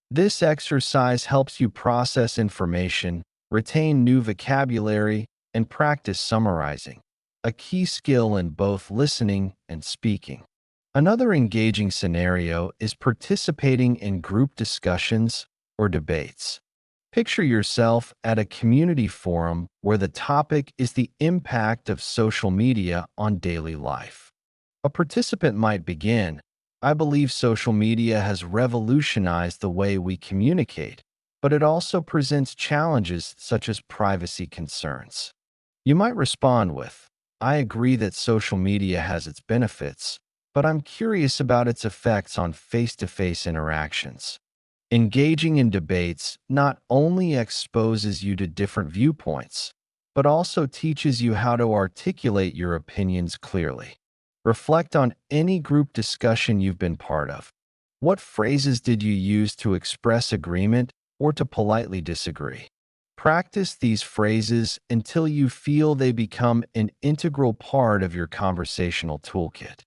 [SPEAKER 5] This exercise helps you process information, retain new vocabulary, and practice summarizing, a key skill in both listening and speaking. Another engaging scenario is participating in group discussions or debates. Picture yourself at a community forum where the topic is the impact of social media on daily life. A participant might begin, I believe social media has revolutionized the way we communicate, but it also presents challenges such as privacy concerns. You might respond with, I agree that social media has its benefits, but I'm curious about its effects on face-to-face interactions. Engaging in debates not only exposes you to different viewpoints, but also teaches you how to articulate your opinions clearly. Reflect on any group discussion you've been part of. What phrases did you use to express agreement or to politely disagree? Practice these phrases until you feel they become an integral part of your conversational toolkit.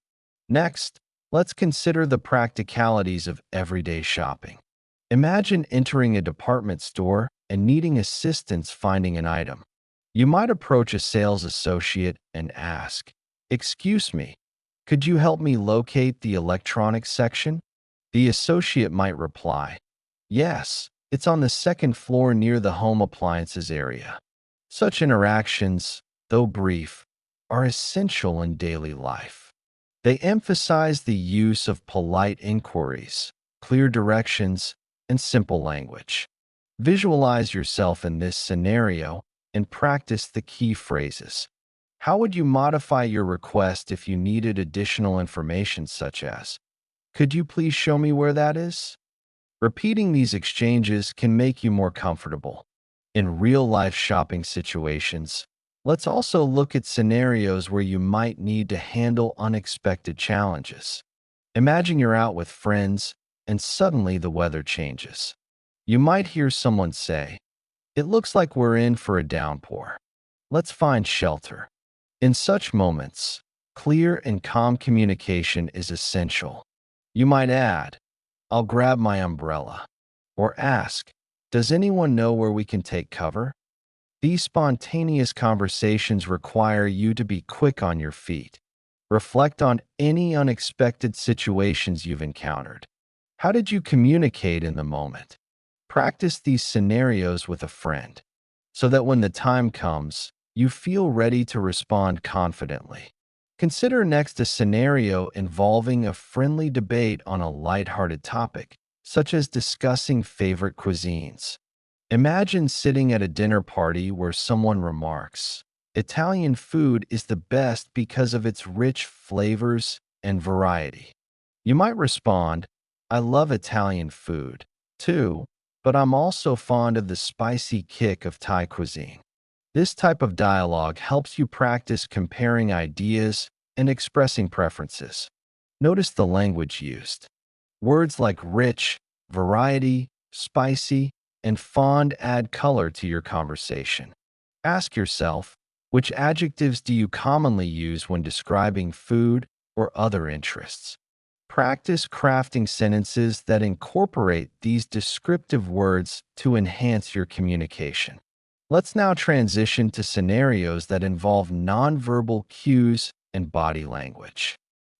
[SPEAKER 5] Next, let's consider the practicalities of everyday shopping. Imagine entering a department store and needing assistance finding an item. You might approach a sales associate and ask, "Excuse me, could you help me locate the electronics section?" The associate might reply, "Yes, it's on the second floor near the home appliances area." Such interactions, though brief, are essential in daily life. They emphasize the use of polite inquiries, clear directions, and simple language. Visualize yourself in this scenario and practice the key phrases. How would you modify your request if you needed additional information such as, "Could you please show me where that is?" Repeating these exchanges can make you more comfortable. In real-life shopping situations, let's also look at scenarios where you might need to handle unexpected challenges. Imagine you're out with friends and suddenly the weather changes. You might hear someone say, "It looks like we're in for a downpour. Let's find shelter." In such moments, clear and calm communication is essential. You might add, "I'll grab my umbrella," or ask, "Does anyone know where we can take cover?" These spontaneous conversations require you to be quick on your feet. Reflect on any unexpected situations you've encountered. How did you communicate in the moment? Practice these scenarios with a friend so that when the time comes, you feel ready to respond confidently. Consider next a scenario involving a friendly debate on a lighthearted topic, such as discussing favorite cuisines. Imagine sitting at a dinner party where someone remarks, "Italian food is the best because of its rich flavors and variety." You might respond, "I love Italian food, too, but I'm also fond of the spicy kick of Thai cuisine." This type of dialogue helps you practice comparing ideas and expressing preferences. Notice the language used. Words like rich, variety, spicy, and fond add color to your conversation. Ask yourself, which adjectives do you commonly use when describing food or other interests? Practice crafting sentences that incorporate these descriptive words to enhance your communication. Let's now transition to scenarios that involve nonverbal cues and body language.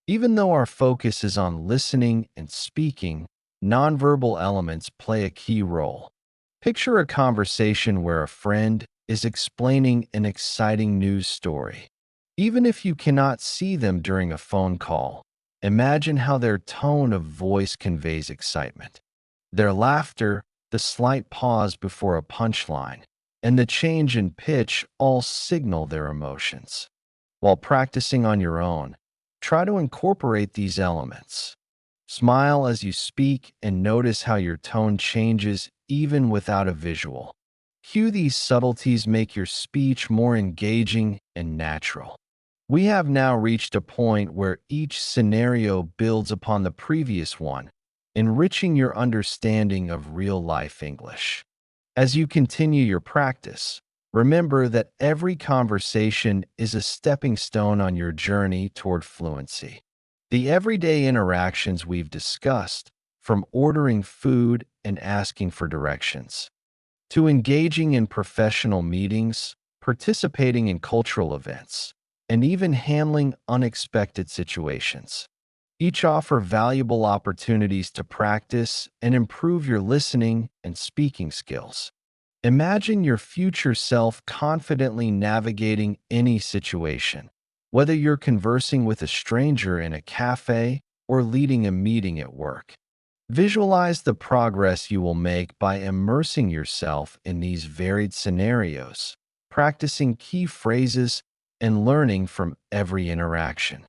[SPEAKER 5] Even though our focus is on listening and speaking, nonverbal elements play a key role. Picture a conversation where a friend is explaining an exciting news story. Even if you cannot see them during a phone call, imagine how their tone of voice conveys excitement. Their laughter, the slight pause before a punchline, and the change in pitch all signal their emotions. While practicing on your own, try to incorporate these elements. Smile as you speak and notice how your tone changes even without a visual. Cue these subtleties make your speech more engaging and natural. We have now reached a point where each scenario builds upon the previous one, enriching your understanding of real-life English. As you continue your practice, remember that every conversation is a stepping stone on your journey toward fluency. The everyday interactions we've discussed, from ordering food and asking for directions, to engaging in professional meetings, participating in cultural events, and even handling unexpected situations, each offer valuable opportunities to practice and improve your listening and speaking skills. Imagine your future self confidently navigating any situation, whether you're conversing with a stranger in a cafe or leading a meeting at work. Visualize the progress you will make by immersing yourself in these varied scenarios, practicing key phrases, and learning from every interaction.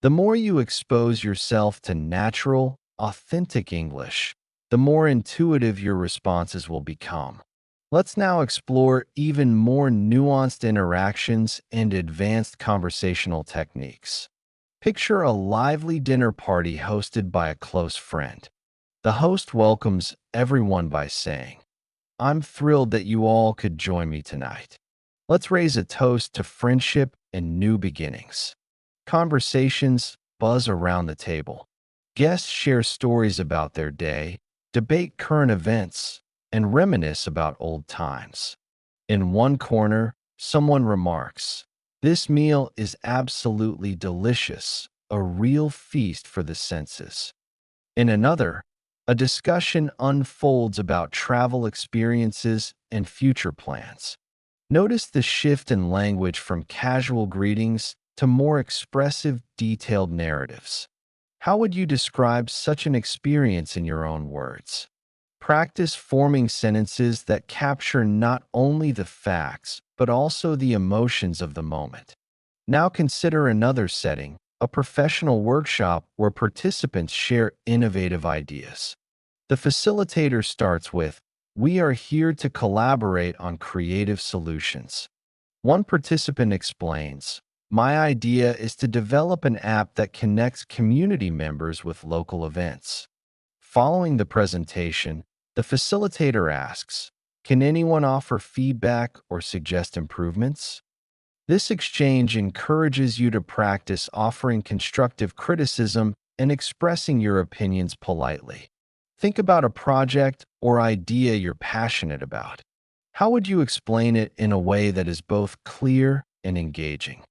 [SPEAKER 5] The more you expose yourself to natural, authentic English, the more intuitive your responses will become. Let's now explore even more nuanced interactions and advanced conversational techniques. Picture a lively dinner party hosted by a close friend. The host welcomes everyone by saying, "I'm thrilled that you all could join me tonight. Let's raise a toast to friendship and new beginnings." Conversations buzz around the table. Guests share stories about their day, debate current events, and reminisce about old times. In one corner, someone remarks, "This meal is absolutely delicious, a real feast for the senses." In another, a discussion unfolds about travel experiences and future plans. Notice the shift in language from casual greetings to more expressive, detailed narratives. How would you describe such an experience in your own words? Practice forming sentences that capture not only the facts, but also the emotions of the moment. Now consider another setting, a professional workshop where participants share innovative ideas. The facilitator starts with, "We are here to collaborate on creative solutions." One participant explains, "My idea is to develop an app that connects community members with local events." Following the presentation, the facilitator asks, "Can anyone offer feedback or suggest improvements?" This exchange encourages you to practice offering constructive criticism and expressing your opinions politely. Think about a project or idea you're passionate about. How would you explain it in a way that is both clear and engaging?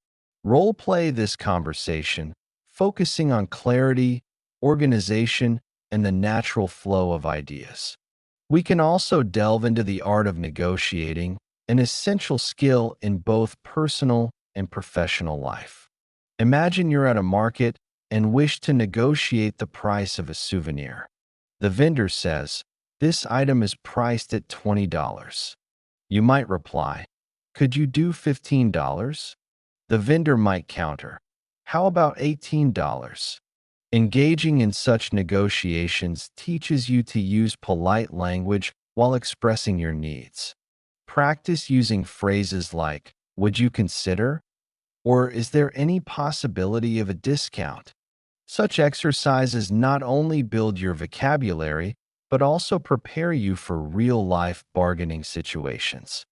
[SPEAKER 5] Role play this conversation, focusing on clarity, organization, and the natural flow of ideas. We can also delve into the art of negotiating, an essential skill in both personal and professional life. Imagine you're at a market and wish to negotiate the price of a souvenir. The vendor says, "This item is priced at $20. You might reply, "Could you do $15? The vendor might counter, "How about $18? Engaging in such negotiations teaches you to use polite language while expressing your needs. Practice using phrases like, "Would you consider?" or "Is there any possibility of a discount?" Such exercises not only build your vocabulary, but also prepare you for real-life bargaining situations.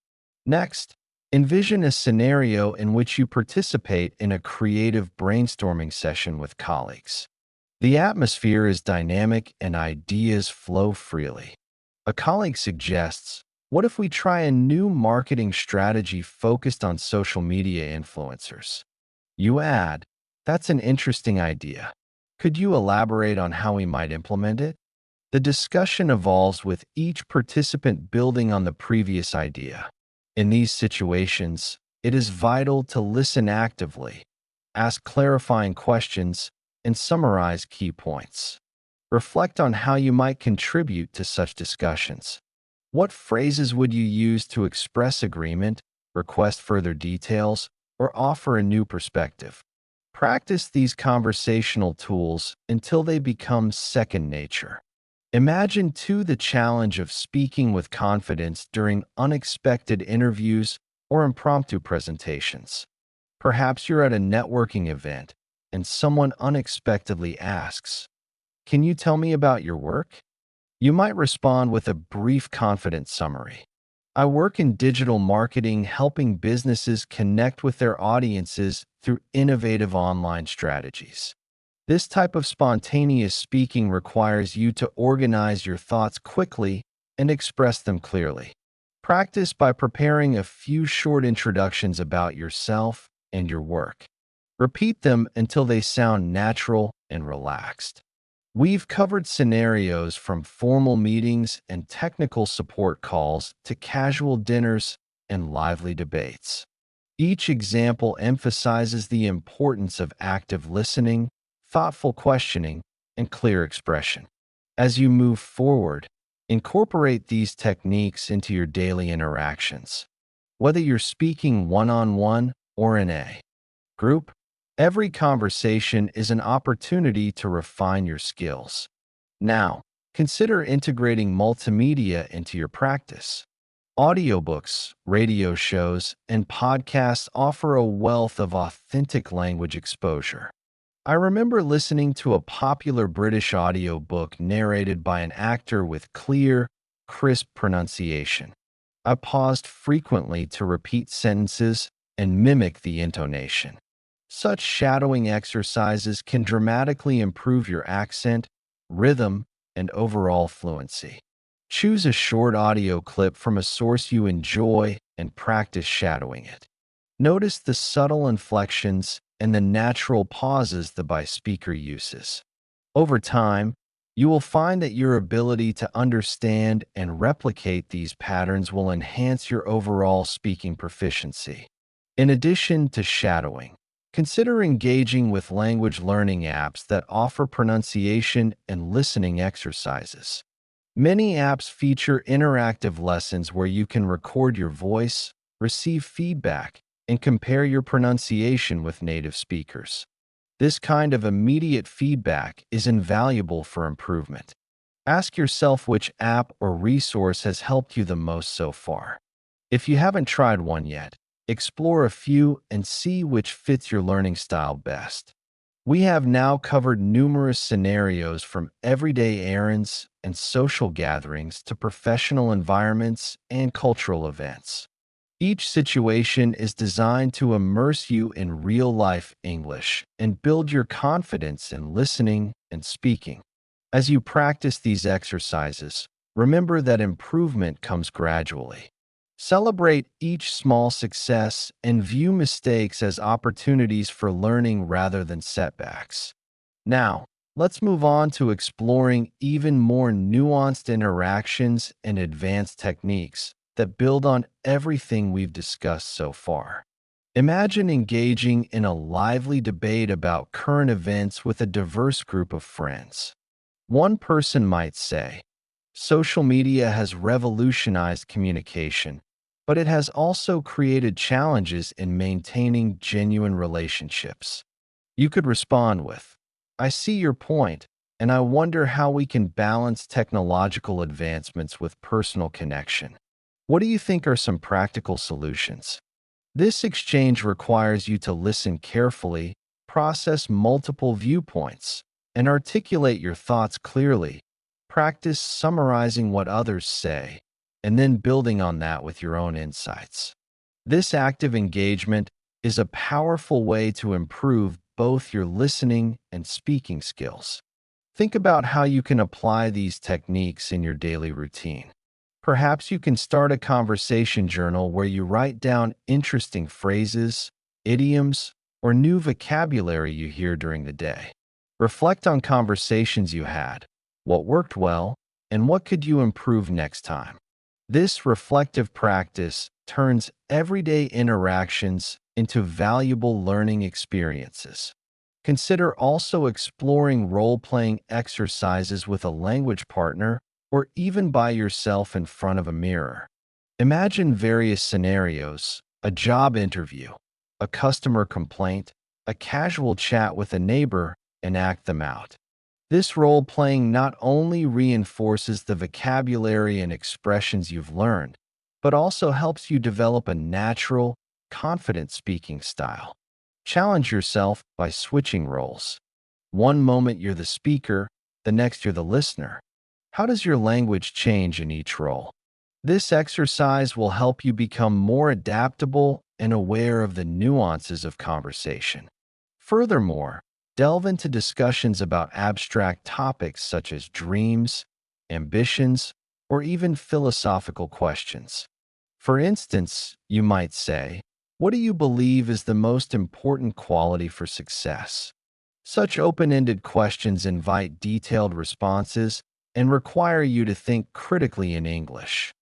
[SPEAKER 5] Next, envision a scenario in which you participate in a creative brainstorming session with colleagues. The atmosphere is dynamic and ideas flow freely. A colleague suggests, "What if we try a new marketing strategy focused on social media influencers?" You add, "That's an interesting idea. Could you elaborate on how we might implement it?" The discussion evolves with each participant building on the previous idea. In these situations, it is vital to listen actively, ask clarifying questions, and summarize key points. Reflect on how you might contribute to such discussions. What phrases would you use to express agreement, request further details, or offer a new perspective? Practice these conversational tools until they become second nature. Imagine, too, the challenge of speaking with confidence during unexpected interviews or impromptu presentations. Perhaps you're at a networking event and someone unexpectedly asks, "Can you tell me about your work?" You might respond with a brief, confident summary. "I work in digital marketing, helping businesses connect with their audiences through innovative online strategies." This type of spontaneous speaking requires you to organize your thoughts quickly and express them clearly. Practice by preparing a few short introductions about yourself and your work. Repeat them until they sound natural and relaxed. We've covered scenarios from formal meetings and technical support calls to casual dinners and lively debates. Each example emphasizes the importance of active listening, thoughtful questioning, and clear expression. As you move forward, incorporate these techniques into your daily interactions. Whether you're speaking one-on-one or in a group, every conversation is an opportunity to refine your skills. Now, consider integrating multimedia into your practice. Audiobooks, radio shows, and podcasts offer a wealth of authentic language exposure. I remember listening to a popular British audiobook narrated by an actor with clear, crisp pronunciation. I paused frequently to repeat sentences and mimic the intonation. Such shadowing exercises can dramatically improve your accent, rhythm, and overall fluency. Choose a short audio clip from a source you enjoy and practice shadowing it. Notice the subtle inflections and the natural pauses the speaker uses. Over time, you will find that your ability to understand and replicate these patterns will enhance your overall speaking proficiency. In addition to shadowing, consider engaging with language learning apps that offer pronunciation and listening exercises. Many apps feature interactive lessons where you can record your voice, receive feedback, and compare your pronunciation with native speakers. This kind of immediate feedback is invaluable for improvement. Ask yourself which app or resource has helped you the most so far. If you haven't tried one yet, explore a few and see which fits your learning style best. We have now covered numerous scenarios from everyday errands and social gatherings to professional environments and cultural events. Each situation is designed to immerse you in real-life English and build your confidence in listening and speaking. As you practice these exercises, remember that improvement comes gradually. Celebrate each small success and view mistakes as opportunities for learning rather than setbacks. Now, let's move on to exploring even more nuanced interactions and advanced techniques that build on everything we've discussed so far. Imagine engaging in a lively debate about current events with a diverse group of friends. One person might say, "Social media has revolutionized communication, but it has also created challenges in maintaining genuine relationships." You could respond with, "I see your point, and I wonder how we can balance technological advancements with personal connection. What do you think are some practical solutions?" This exchange requires you to listen carefully, process multiple viewpoints, and articulate your thoughts clearly. Practice summarizing what others say, and then building on that with your own insights. This active engagement is a powerful way to improve both your listening and speaking skills. Think about how you can apply these techniques in your daily routine. Perhaps you can start a conversation journal where you write down interesting phrases, idioms, or new vocabulary you hear during the day. Reflect on conversations you had, what worked well, and what could you improve next time. This reflective practice turns everyday interactions into valuable learning experiences. Consider also exploring role-playing exercises with a language partner or even by yourself in front of a mirror. Imagine various scenarios: a job interview, a customer complaint, a casual chat with a neighbor, and act them out. This role playing not only reinforces the vocabulary and expressions you've learned, but also helps you develop a natural, confident speaking style. Challenge yourself by switching roles. One moment you're the speaker, the next you're the listener. How does your language change in each role? This exercise will help you become more adaptable and aware of the nuances of conversation. Furthermore, delve into discussions about abstract topics such as dreams, ambitions, or even philosophical questions. For instance, you might say, "What do you believe is the most important quality for success?" Such open-ended questions invite detailed responses and require you to think critically in English.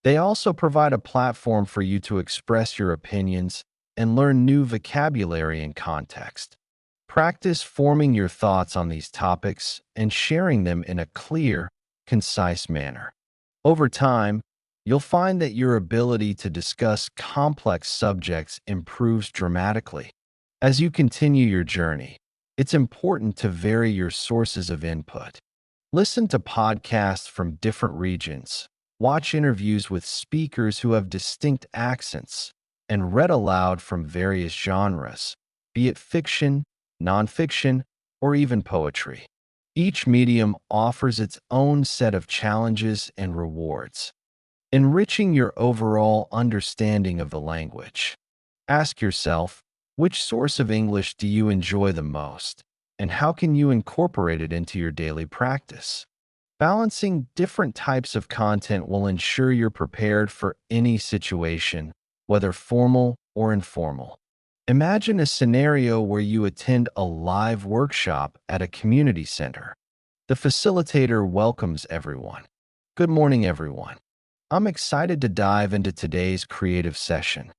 [SPEAKER 5] They also provide a platform for you to express your opinions and learn new vocabulary and context. Practice forming your thoughts on these topics and sharing them in a clear, concise manner. Over time, you'll find that your ability to discuss complex subjects improves dramatically. As you continue your journey, it's important to vary your sources of input. Listen to podcasts from different regions, watch interviews with speakers who have distinct accents, and read aloud from various genres, be it fiction, nonfiction, or even poetry. Each medium offers its own set of challenges and rewards, enriching your overall understanding of the language. Ask yourself, which source of English do you enjoy the most, and how can you incorporate it into your daily practice? Balancing different types of content will ensure you're prepared for any situation, whether formal or informal. Imagine a scenario where you attend a live workshop at a community center. The facilitator welcomes everyone. "Good morning, everyone. I'm excited to dive into today's creative session."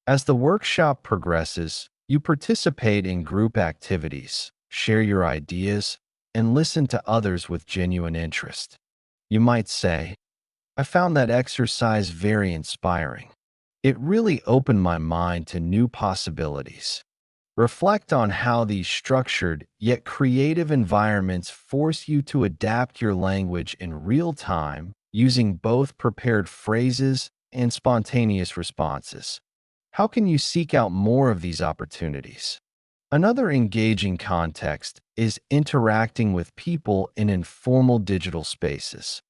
[SPEAKER 5] As the workshop progresses, you participate in group activities, share your ideas, and listen to others with genuine interest. You might say, "I found that exercise very inspiring. It really opened my mind to new possibilities." Reflect on how these structured yet creative environments force you to adapt your language in real time using both prepared phrases and spontaneous responses. How can you seek out more of these opportunities? Another engaging context is interacting with people in informal digital spaces.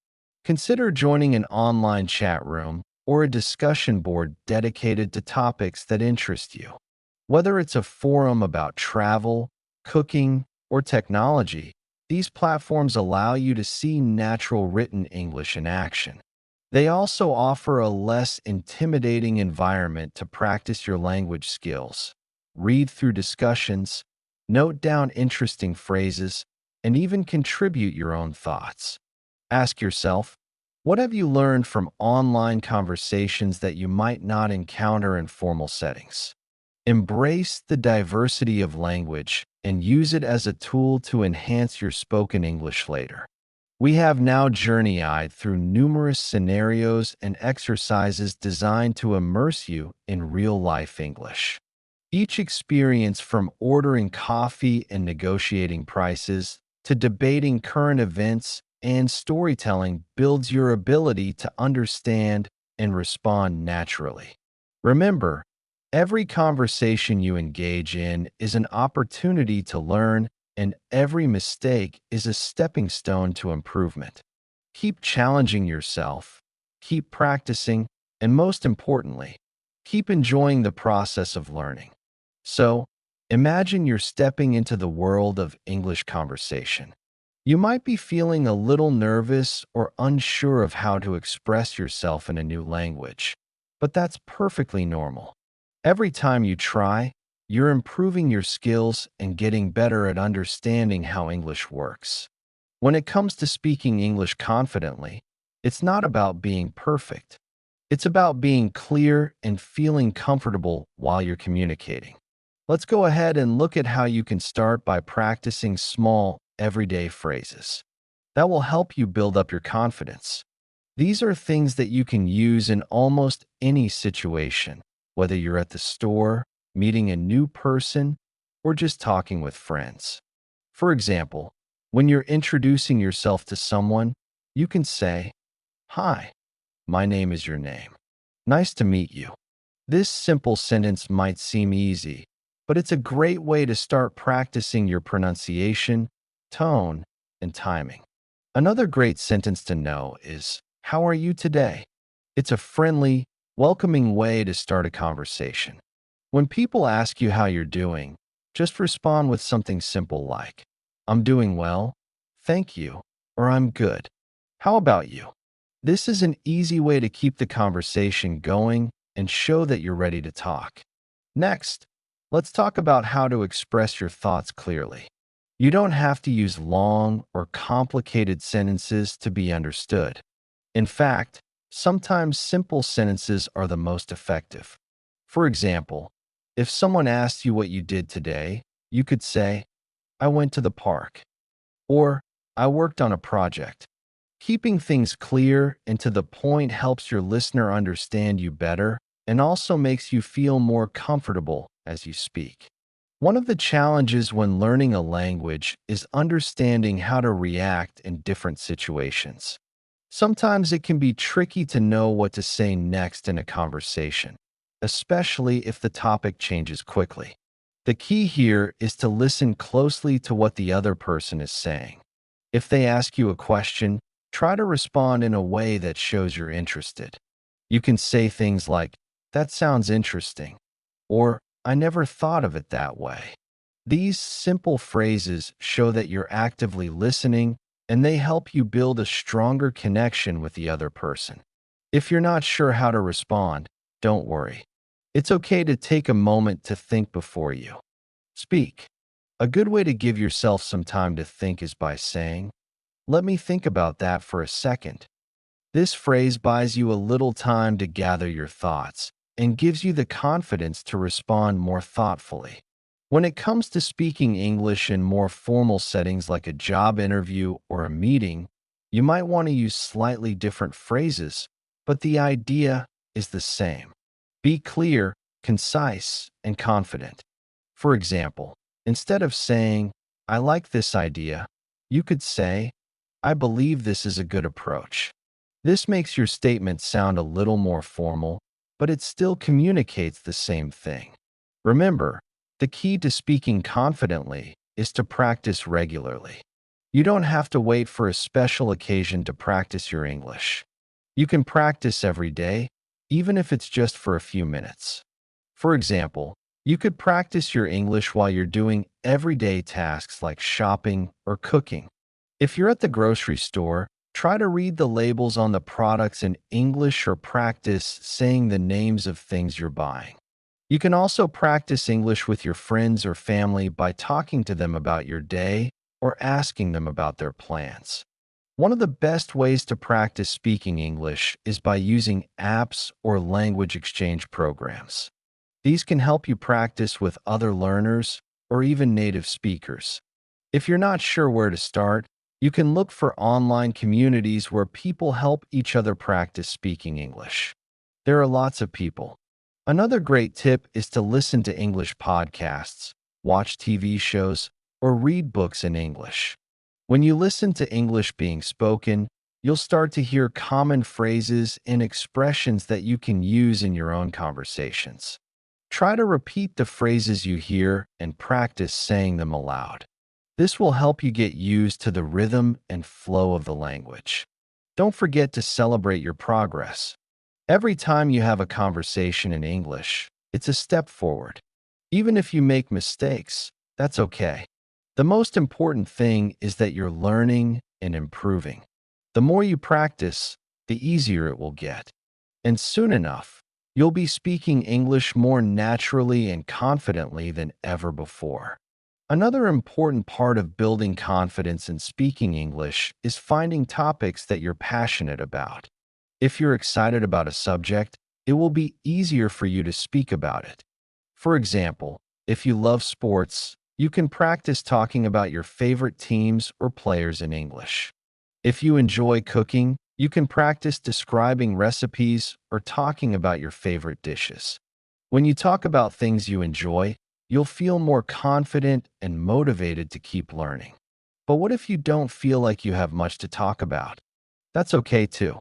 [SPEAKER 5] Consider joining an online chat room or a discussion board dedicated to topics that interest you. Whether it's a forum about travel, cooking, or technology, these platforms allow you to see natural written English in action. They also offer a less intimidating environment to practice your language skills. Read through discussions, note down interesting phrases, and even contribute your own thoughts. Ask yourself, what have you learned from online conversations that you might not encounter in formal settings? Embrace the diversity of language and use it as a tool to enhance your spoken English later. We have now journeyed through numerous scenarios and exercises designed to immerse you in real-life English. Each experience, from ordering coffee and negotiating prices to debating current events and storytelling, builds your ability to understand and respond naturally. Remember, every conversation you engage in is an opportunity to learn, and every mistake is a stepping stone to improvement. Keep challenging yourself, keep practicing, and most importantly, keep enjoying the process of learning. So, imagine you're stepping into the world of English conversation. You might be feeling a little nervous or unsure of how to express yourself in a new language, but that's perfectly normal. Every time you try, you're improving your skills and getting better at understanding how English works. When it comes to speaking English confidently, it's not about being perfect. It's about being clear and feeling comfortable while you're communicating. Let's go ahead and look at how you can start by practicing small, everyday phrases. That will help you build up your confidence. These are things that you can use in almost any situation, whether you're at the store, meeting a new person, or just talking with friends. For example, when you're introducing yourself to someone, you can say, "Hi, my name is your name. Nice to meet you." This simple sentence might seem easy, but it's a great way to start practicing your pronunciation, tone, and timing. Another great sentence to know is, "How are you today?" It's a friendly, welcoming way to start a conversation. When people ask you how you're doing, just respond with something simple like, "I'm doing well, thank you," or "I'm good. How about you?" This is an easy way to keep the conversation going and show that you're ready to talk. Next, let's talk about how to express your thoughts clearly. You don't have to use long or complicated sentences to be understood. In fact, sometimes simple sentences are the most effective. For example, if someone asked you what you did today, you could say, "I went to the park," or "I worked on a project." Keeping things clear and to the point helps your listener understand you better and also makes you feel more comfortable as you speak. One of the challenges when learning a language is understanding how to react in different situations. Sometimes it can be tricky to know what to say next in a conversation, especially if the topic changes quickly. The key here is to listen closely to what the other person is saying. If they ask you a question, try to respond in a way that shows you're interested. You can say things like, "That sounds interesting," or "I never thought of it that way." These simple phrases show that you're actively listening, and they help you build a stronger connection with the other person. If you're not sure how to respond, don't worry. It's okay to take a moment to think before you speak. A good way to give yourself some time to think is by saying, "Let me think about that for a second." This phrase buys you a little time to gather your thoughts and gives you the confidence to respond more thoughtfully. When it comes to speaking English in more formal settings like a job interview or a meeting, you might want to use slightly different phrases, but the idea is the same. Be clear, concise, and confident. For example, instead of saying, "I like this idea," you could say, "I believe this is a good approach." This makes your statement sound a little more formal, but it still communicates the same thing. Remember, the key to speaking confidently is to practice regularly. You don't have to wait for a special occasion to practice your English. You can practice every day, even if it's just for a few minutes. For example, you could practice your English while you're doing everyday tasks like shopping or cooking. If you're at the grocery store, try to read the labels on the products in English or practice saying the names of things you're buying. You can also practice English with your friends or family by talking to them about your day or asking them about their plans. One of the best ways to practice speaking English is by using apps or language exchange programs. These can help you practice with other learners or even native speakers. If you're not sure where to start, you can look for online communities where people help each other practice speaking English. There are lots of people. Another great tip is to listen to English podcasts, watch TV shows, or read books in English. When you listen to English being spoken, you'll start to hear common phrases and expressions that you can use in your own conversations. Try to repeat the phrases you hear and practice saying them aloud. This will help you get used to the rhythm and flow of the language. Don't forget to celebrate your progress. Every time you have a conversation in English, it's a step forward. Even if you make mistakes, that's okay. The most important thing is that you're learning and improving. The more you practice, the easier it will get. And soon enough, you'll be speaking English more naturally and confidently than ever before. Another important part of building confidence in speaking English is finding topics that you're passionate about. If you're excited about a subject, it will be easier for you to speak about it. For example, if you love sports, you can practice talking about your favorite teams or players in English. If you enjoy cooking, you can practice describing recipes or talking about your favorite dishes. When you talk about things you enjoy, you'll feel more confident and motivated to keep learning. But what if you don't feel like you have much to talk about? That's okay too.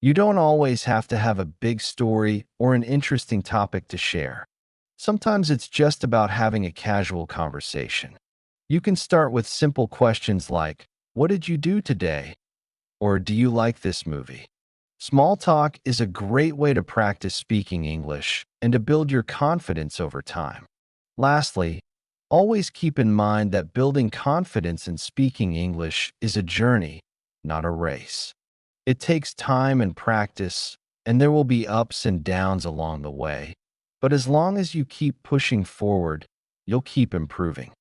[SPEAKER 5] You don't always have to have a big story or an interesting topic to share. Sometimes it's just about having a casual conversation. You can start with simple questions like, "What did you do today?" Or "Do you like this movie?" Small talk is a great way to practice speaking English and to build your confidence over time. Lastly, always keep in mind that building confidence in speaking English is a journey, not a race. It takes time and practice, and there will be ups and downs along the way. But as long as you keep pushing forward, you'll keep improving.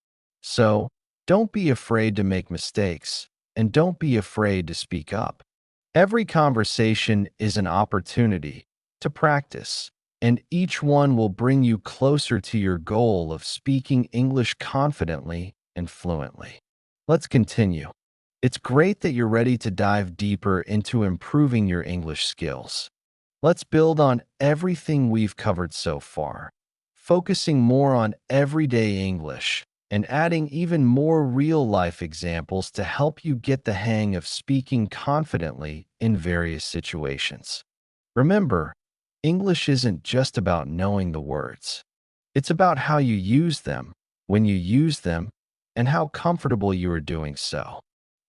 [SPEAKER 5] So, don't be afraid to make mistakes, and don't be afraid to speak up. Every conversation is an opportunity to practice, and each one will bring you closer to your goal of speaking English confidently and fluently. Let's continue. It's great that you're ready to dive deeper into improving your English skills. Let's build on everything we've covered so far, focusing more on everyday English and adding even more real-life examples to help you get the hang of speaking confidently in various situations. Remember, English isn't just about knowing the words. It's about how you use them, when you use them, and how comfortable you are doing so.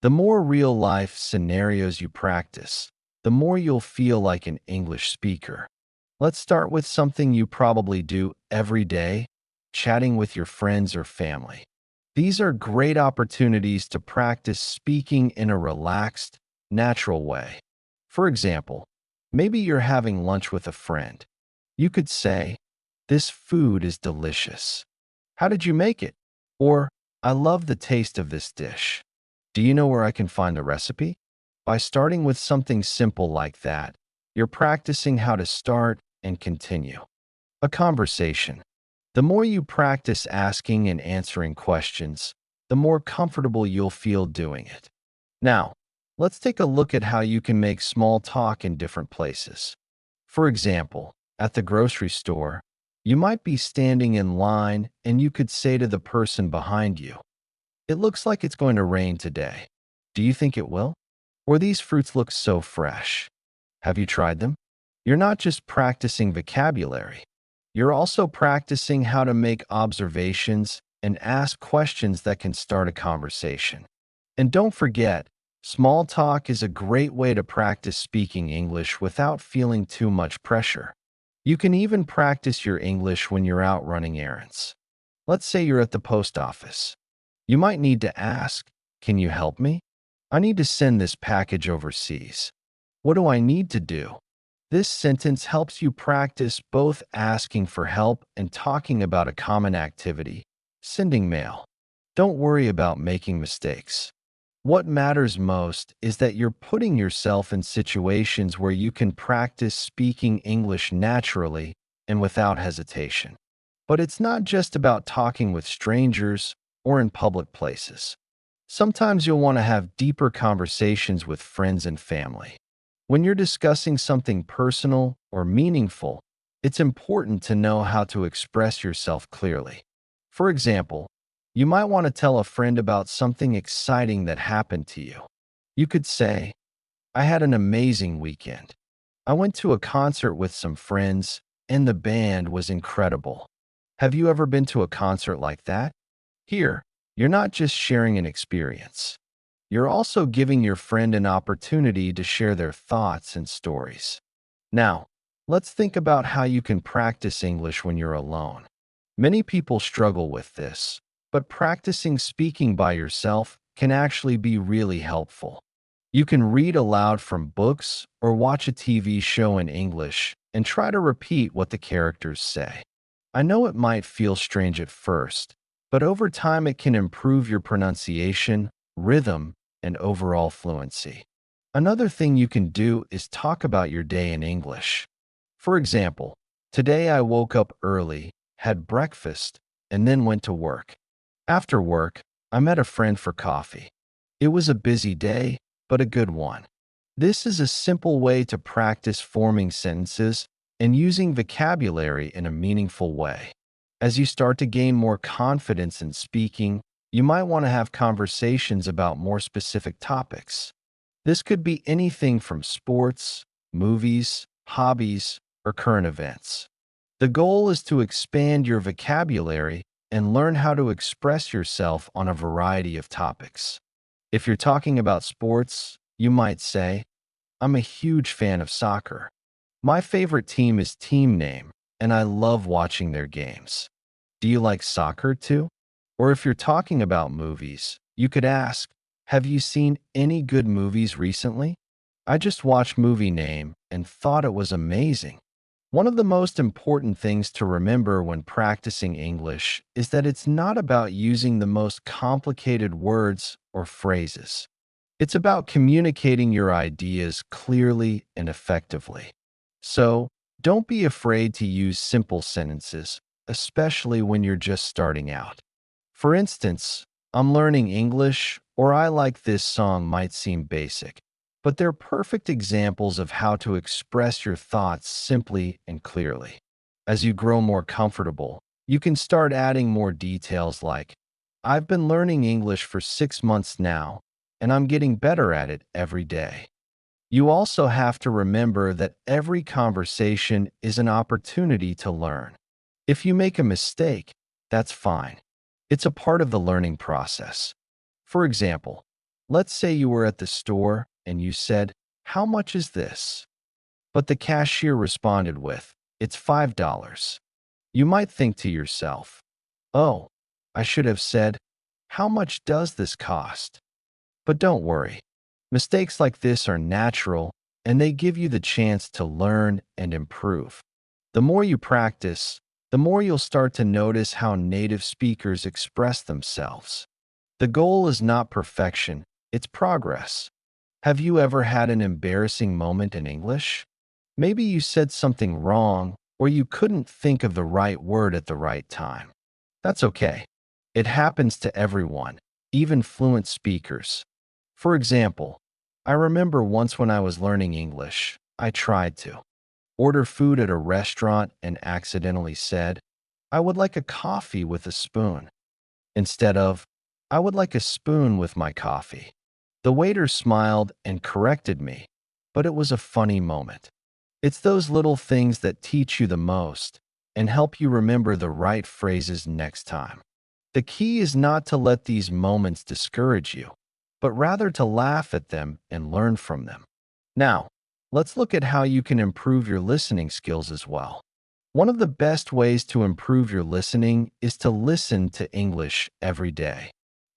[SPEAKER 5] The more real-life scenarios you practice, the more you'll feel like an English speaker. Let's start with something you probably do every day, chatting with your friends or family. These are great opportunities to practice speaking in a relaxed, natural way. For example, maybe you're having lunch with a friend. You could say, "This food is delicious. How did you make it?" Or, "I love the taste of this dish. Do you know where I can find the recipe?" By starting with something simple like that, you're practicing how to start and continue a conversation. The more you practice asking and answering questions, the more comfortable you'll feel doing it. Now, let's take a look at how you can make small talk in different places. For example, at the grocery store, you might be standing in line and you could say to the person behind you, "It looks like it's going to rain today. Do you think it will?" Or, "These fruits look so fresh. Have you tried them?" You're not just practicing vocabulary. You're also practicing how to make observations and ask questions that can start a conversation. And don't forget, small talk is a great way to practice speaking English without feeling too much pressure. You can even practice your English when you're out running errands. Let's say you're at the post office. You might need to ask, "Can you help me? I need to send this package overseas. What do I need to do?" This sentence helps you practice both asking for help and talking about a common activity, sending mail. Don't worry about making mistakes. What matters most is that you're putting yourself in situations where you can practice speaking English naturally and without hesitation. But it's not just about talking with strangers or in public places. Sometimes you'll want to have deeper conversations with friends and family. When you're discussing something personal or meaningful, it's important to know how to express yourself clearly. For example, you might want to tell a friend about something exciting that happened to you. You could say, "I had an amazing weekend. I went to a concert with some friends, and the band was incredible." Have you ever been to a concert like that? Here, you're not just sharing an experience. You're also giving your friend an opportunity to share their thoughts and stories. Now, let's think about how you can practice English when you're alone. Many people struggle with this, but practicing speaking by yourself can actually be really helpful. You can read aloud from books or watch a TV show in English and try to repeat what the characters say. I know it might feel strange at first, but over time it can improve your pronunciation, rhythm, and overall fluency. Another thing you can do is talk about your day in English. For example, today I woke up early, had breakfast, and then went to work. After work, I met a friend for coffee. It was a busy day, but a good one. This is a simple way to practice forming sentences and using vocabulary in a meaningful way. As you start to gain more confidence in speaking, you might want to have conversations about more specific topics. This could be anything from sports, movies, hobbies, or current events. The goal is to expand your vocabulary and learn how to express yourself on a variety of topics. If you're talking about sports, you might say, I'm a huge fan of soccer. My favorite team is Team Name, and I love watching their games. Do you like soccer too? Or if you're talking about movies, you could ask, have you seen any good movies recently? I just watched Movie Name and thought it was amazing. One of the most important things to remember when practicing English is that it's not about using the most complicated words or phrases. It's about communicating your ideas clearly and effectively. So, don't be afraid to use simple sentences, especially when you're just starting out. For instance, I'm learning English, or I like this song might seem basic, but they're perfect examples of how to express your thoughts simply and clearly. As you grow more comfortable, you can start adding more details like, I've been learning English for 6 months now, and I'm getting better at it every day. You also have to remember that every conversation is an opportunity to learn. If you make a mistake, that's fine. It's a part of the learning process. For example, let's say you were at the store and you said, how much is this? But the cashier responded with, it's $5. You might think to yourself, oh, I should have said, how much does this cost? But don't worry. Mistakes like this are natural, and they give you the chance to learn and improve. The more you practice, the more you'll start to notice how native speakers express themselves. The goal is not perfection, it's progress. Have you ever had an embarrassing moment in English? Maybe you said something wrong, or you couldn't think of the right word at the right time. That's okay. It happens to everyone, even fluent speakers. For example, I remember once when I was learning English, I tried to order food at a restaurant and accidentally said, I would like a coffee with a spoon, instead of, I would like a spoon with my coffee. The waiter smiled and corrected me, but it was a funny moment. It's those little things that teach you the most and help you remember the right phrases next time. The key is not to let these moments discourage you, but rather to laugh at them and learn from them. Now, let's look at how you can improve your listening skills as well. One of the best ways to improve your listening is to listen to English every day.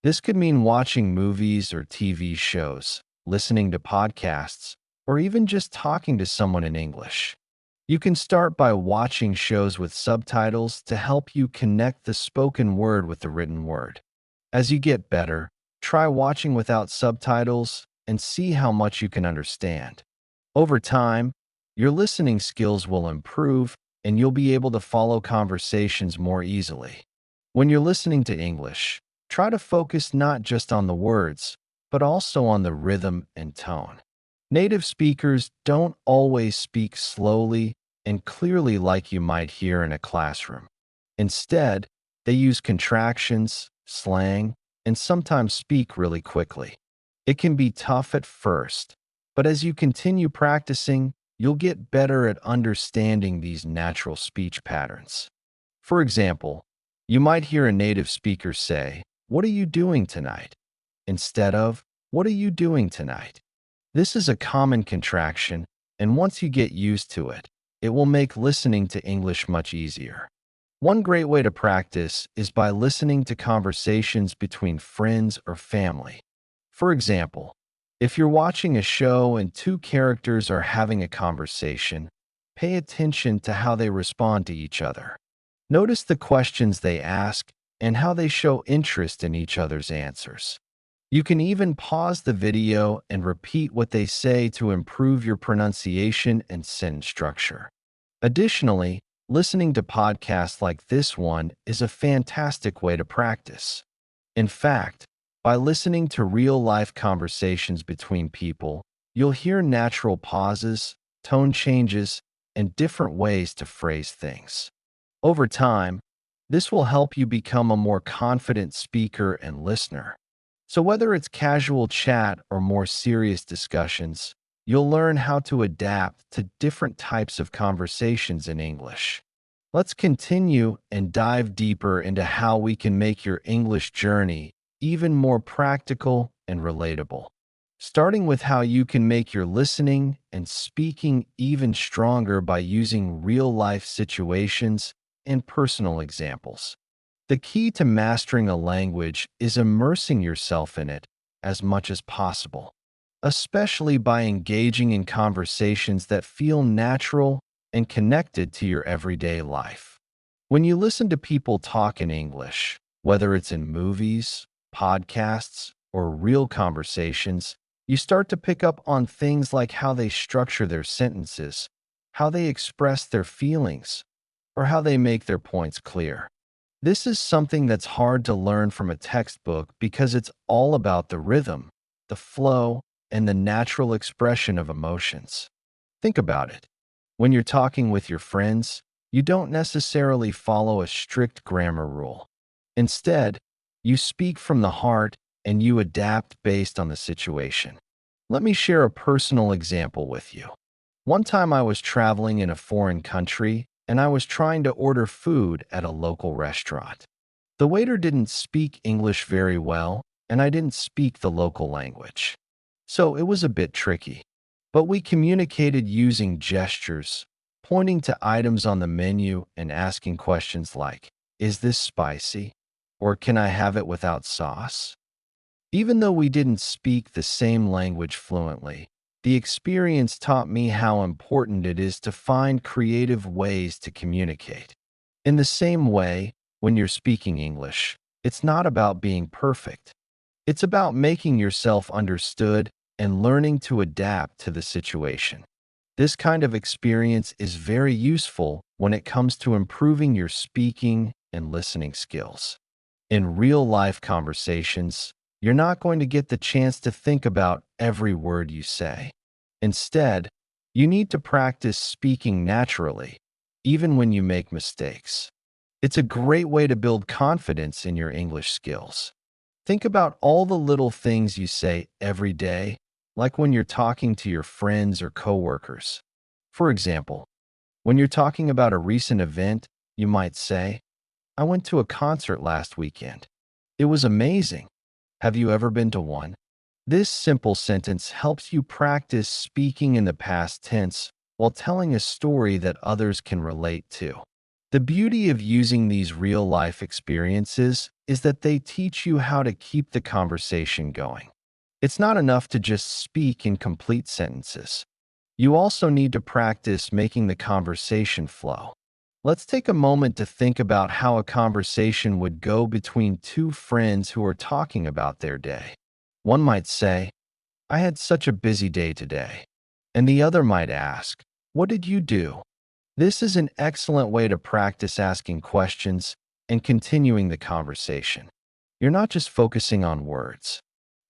[SPEAKER 5] This could mean watching movies or TV shows, listening to podcasts, or even just talking to someone in English. You can start by watching shows with subtitles to help you connect the spoken word with the written word. As you get better, try watching without subtitles and see how much you can understand. Over time, your listening skills will improve and you'll be able to follow conversations more easily. When you're listening to English, try to focus not just on the words, but also on the rhythm and tone. Native speakers don't always speak slowly and clearly like you might hear in a classroom. Instead, they use contractions, slang, and sometimes speak really quickly. It can be tough at first, but as you continue practicing, you'll get better at understanding these natural speech patterns. For example, you might hear a native speaker say, "What are you doing tonight?" instead of, "What are you doing tonight?" This is a common contraction, and once you get used to it, it will make listening to English much easier. One great way to practice is by listening to conversations between friends or family. For example, if you're watching a show and two characters are having a conversation, pay attention to how they respond to each other. Notice the questions they ask and how they show interest in each other's answers. You can even pause the video and repeat what they say to improve your pronunciation and sentence structure. Additionally, listening to podcasts like this one is a fantastic way to practice. In fact, By listening to real-life conversations between people, you'll hear natural pauses, tone changes, and different ways to phrase things. Over time, this will help you become a more confident speaker and listener. So whether it's casual chat or more serious discussions, you'll learn how to adapt to different types of conversations in English. Let's continue and dive deeper into how we can make your English journey even more practical and relatable. Starting with how you can make your listening and speaking even stronger by using real-life situations and personal examples. The key to mastering a language is immersing yourself in it as much as possible, especially by engaging in conversations that feel natural and connected to your everyday life. When you listen to people talk in English, whether it's in movies, podcasts, or real conversations, you start to pick up on things like how they structure their sentences, how they express their feelings, or how they make their points clear. This is something that's hard to learn from a textbook because it's all about the rhythm, the flow, and the natural expression of emotions. Think about it. When you're talking with your friends, you don't necessarily follow a strict grammar rule. Instead, you speak from the heart and you adapt based on the situation. Let me share a personal example with you. One time I was traveling in a foreign country and I was trying to order food at a local restaurant. The waiter didn't speak English very well, and I didn't speak the local language. So it was a bit tricky. But we communicated using gestures, pointing to items on the menu and asking questions like, "Is this spicy?" Or "Can I have it without sauce?" Even though we didn't speak the same language fluently, the experience taught me how important it is to find creative ways to communicate. In the same way, when you're speaking English, it's not about being perfect. It's about making yourself understood and learning to adapt to the situation. This kind of experience is very useful when it comes to improving your speaking and listening skills. In real-life conversations, you're not going to get the chance to think about every word you say. Instead, you need to practice speaking naturally, even when you make mistakes. It's a great way to build confidence in your English skills. Think about all the little things you say every day, like when you're talking to your friends or coworkers. For example, when you're talking about a recent event, you might say, "I went to a concert last weekend. It was amazing. Have you ever been to one?" This simple sentence helps you practice speaking in the past tense while telling a story that others can relate to. The beauty of using these real-life experiences is that they teach you how to keep the conversation going. It's not enough to just speak in complete sentences. You also need to practice making the conversation flow. Let's take a moment to think about how a conversation would go between two friends who are talking about their day. One might say, "I had such a busy day today." And the other might ask, "What did you do?" This is an excellent way to practice asking questions and continuing the conversation. You're not just focusing on words.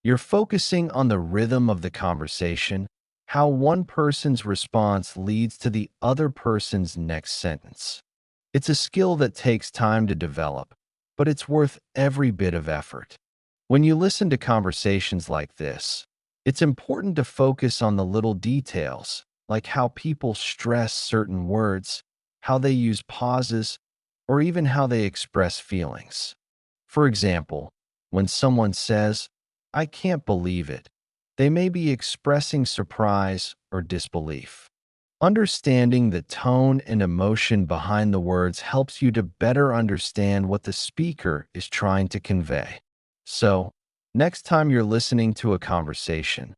[SPEAKER 5] You're focusing on the rhythm of the conversation, how one person's response leads to the other person's next sentence. It's a skill that takes time to develop, but it's worth every bit of effort. When you listen to conversations like this, it's important to focus on the little details, like how people stress certain words, how they use pauses, or even how they express feelings. For example, when someone says, "I can't believe it," they may be expressing surprise or disbelief. Understanding the tone and emotion behind the words helps you to better understand what the speaker is trying to convey. So, next time you're listening to a conversation,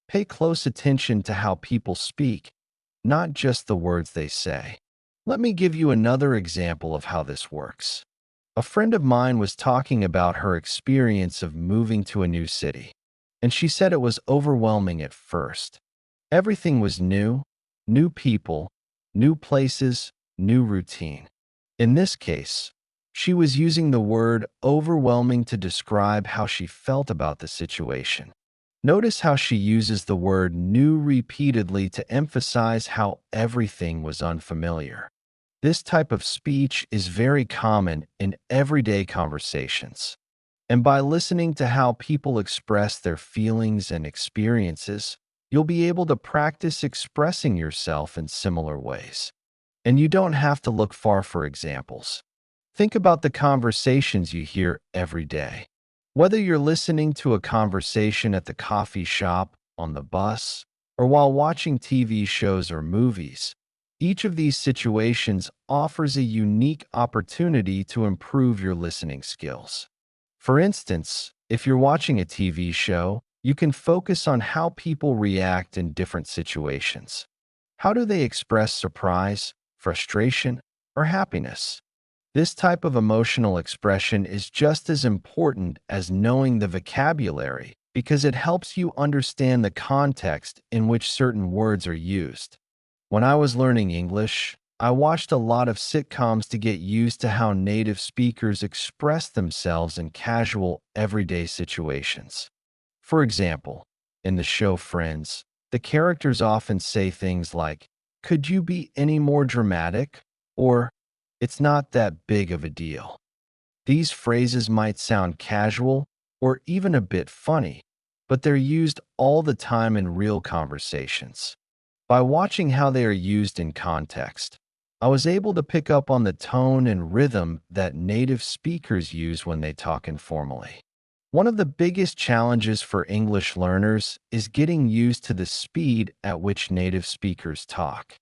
[SPEAKER 5] pay close attention to how people speak, not just the words they say. Let me give you another example of how this works. A friend of mine was talking about her experience of moving to a new city, and she said it was overwhelming at first. Everything was new, new people, new places, new routine. In this case, She was using the word overwhelming to describe how she felt about the situation. Notice how she uses the word new repeatedly to emphasize how everything was unfamiliar. This type of speech is very common in everyday conversations. And by listening to how people express their feelings and experiences, you'll be able to practice expressing yourself in similar ways. And you don't have to look far for examples. Think about the conversations you hear every day. Whether you're listening to a conversation at the coffee shop, on the bus, or while watching TV shows or movies, each of these situations offers a unique opportunity to improve your listening skills. For instance, if you're watching a TV show, you can focus on how people react in different situations. How do they express surprise, frustration, or happiness? This type of emotional expression is just as important as knowing the vocabulary because it helps you understand the context in which certain words are used. When I was learning English, I watched a lot of sitcoms to get used to how native speakers express themselves in casual, everyday situations. For example, in the show Friends, the characters often say things like, "Could you be any more dramatic?" or "It's not that big of a deal." These phrases might sound casual or even a bit funny, but they're used all the time in real conversations. By watching how they are used in context, I was able to pick up on the tone and rhythm that native speakers use when they talk informally. One of the biggest challenges for English learners is getting used to the speed at which native speakers talk.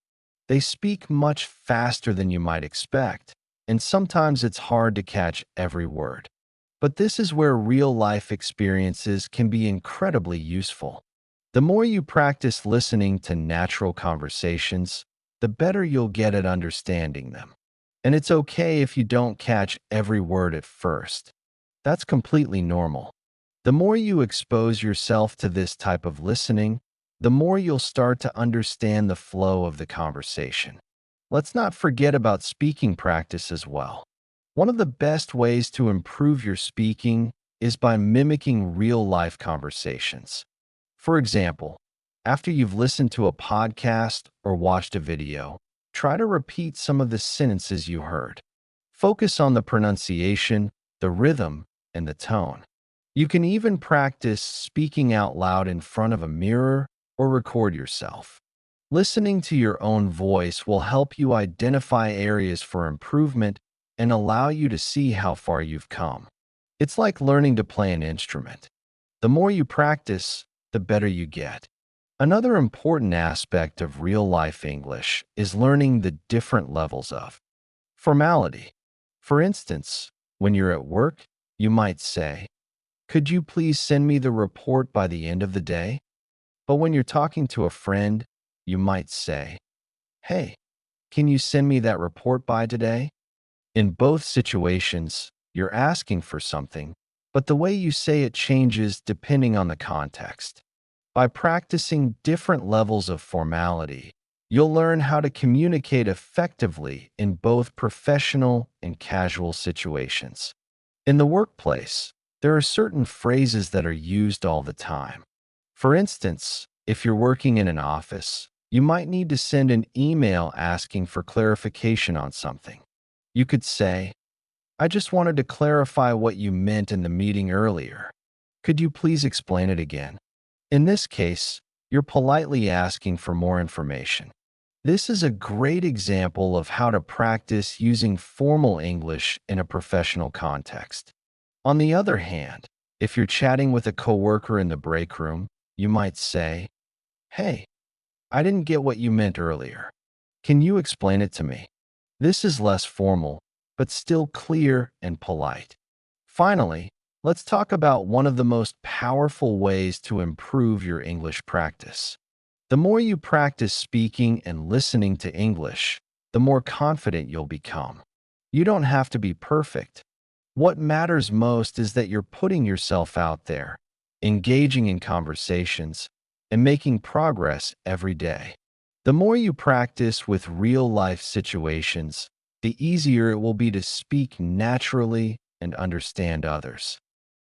[SPEAKER 5] They speak much faster than you might expect, and sometimes it's hard to catch every word. But this is where real-life experiences can be incredibly useful. The more you practice listening to natural conversations, the better you'll get at understanding them. And it's okay if you don't catch every word at first. That's completely normal. The more you expose yourself to this type of listening, the more you'll start to understand the flow of the conversation. Let's not forget about speaking practice as well. One of the best ways to improve your speaking is by mimicking real-life conversations. For example, after you've listened to a podcast or watched a video, try to repeat some of the sentences you heard. Focus on the pronunciation, the rhythm, and the tone. You can even practice speaking out loud in front of a mirror or record yourself. Listening to your own voice will help you identify areas for improvement and allow you to see how far you've come. It's like learning to play an instrument. The more you practice, the better you get. Another important aspect of real-life English is learning the different levels of formality. For instance, when you're at work, you might say, "Could you please send me the report by the end of the day?" But when you're talking to a friend, you might say, "Hey, can you send me that report by today?" In both situations, you're asking for something, but the way you say it changes depending on the context. By practicing different levels of formality, you'll learn how to communicate effectively in both professional and casual situations. In the workplace, there are certain phrases that are used all the time. For instance, if you're working in an office, you might need to send an email asking for clarification on something. You could say, "I just wanted to clarify what you meant in the meeting earlier. Could you please explain it again?" In this case, you're politely asking for more information. This is a great example of how to practice using formal English in a professional context. On the other hand, if you're chatting with a coworker in the break room, you might say, "Hey, I didn't get what you meant earlier. Can you explain it to me?" This is less formal, but still clear and polite. Finally, let's talk about one of the most powerful ways to improve your English practice. The more you practice speaking and listening to English, the more confident you'll become. You don't have to be perfect. What matters most is that you're putting yourself out there, engaging in conversations, and making progress every day. The more you practice with real-life situations, the easier it will be to speak naturally and understand others.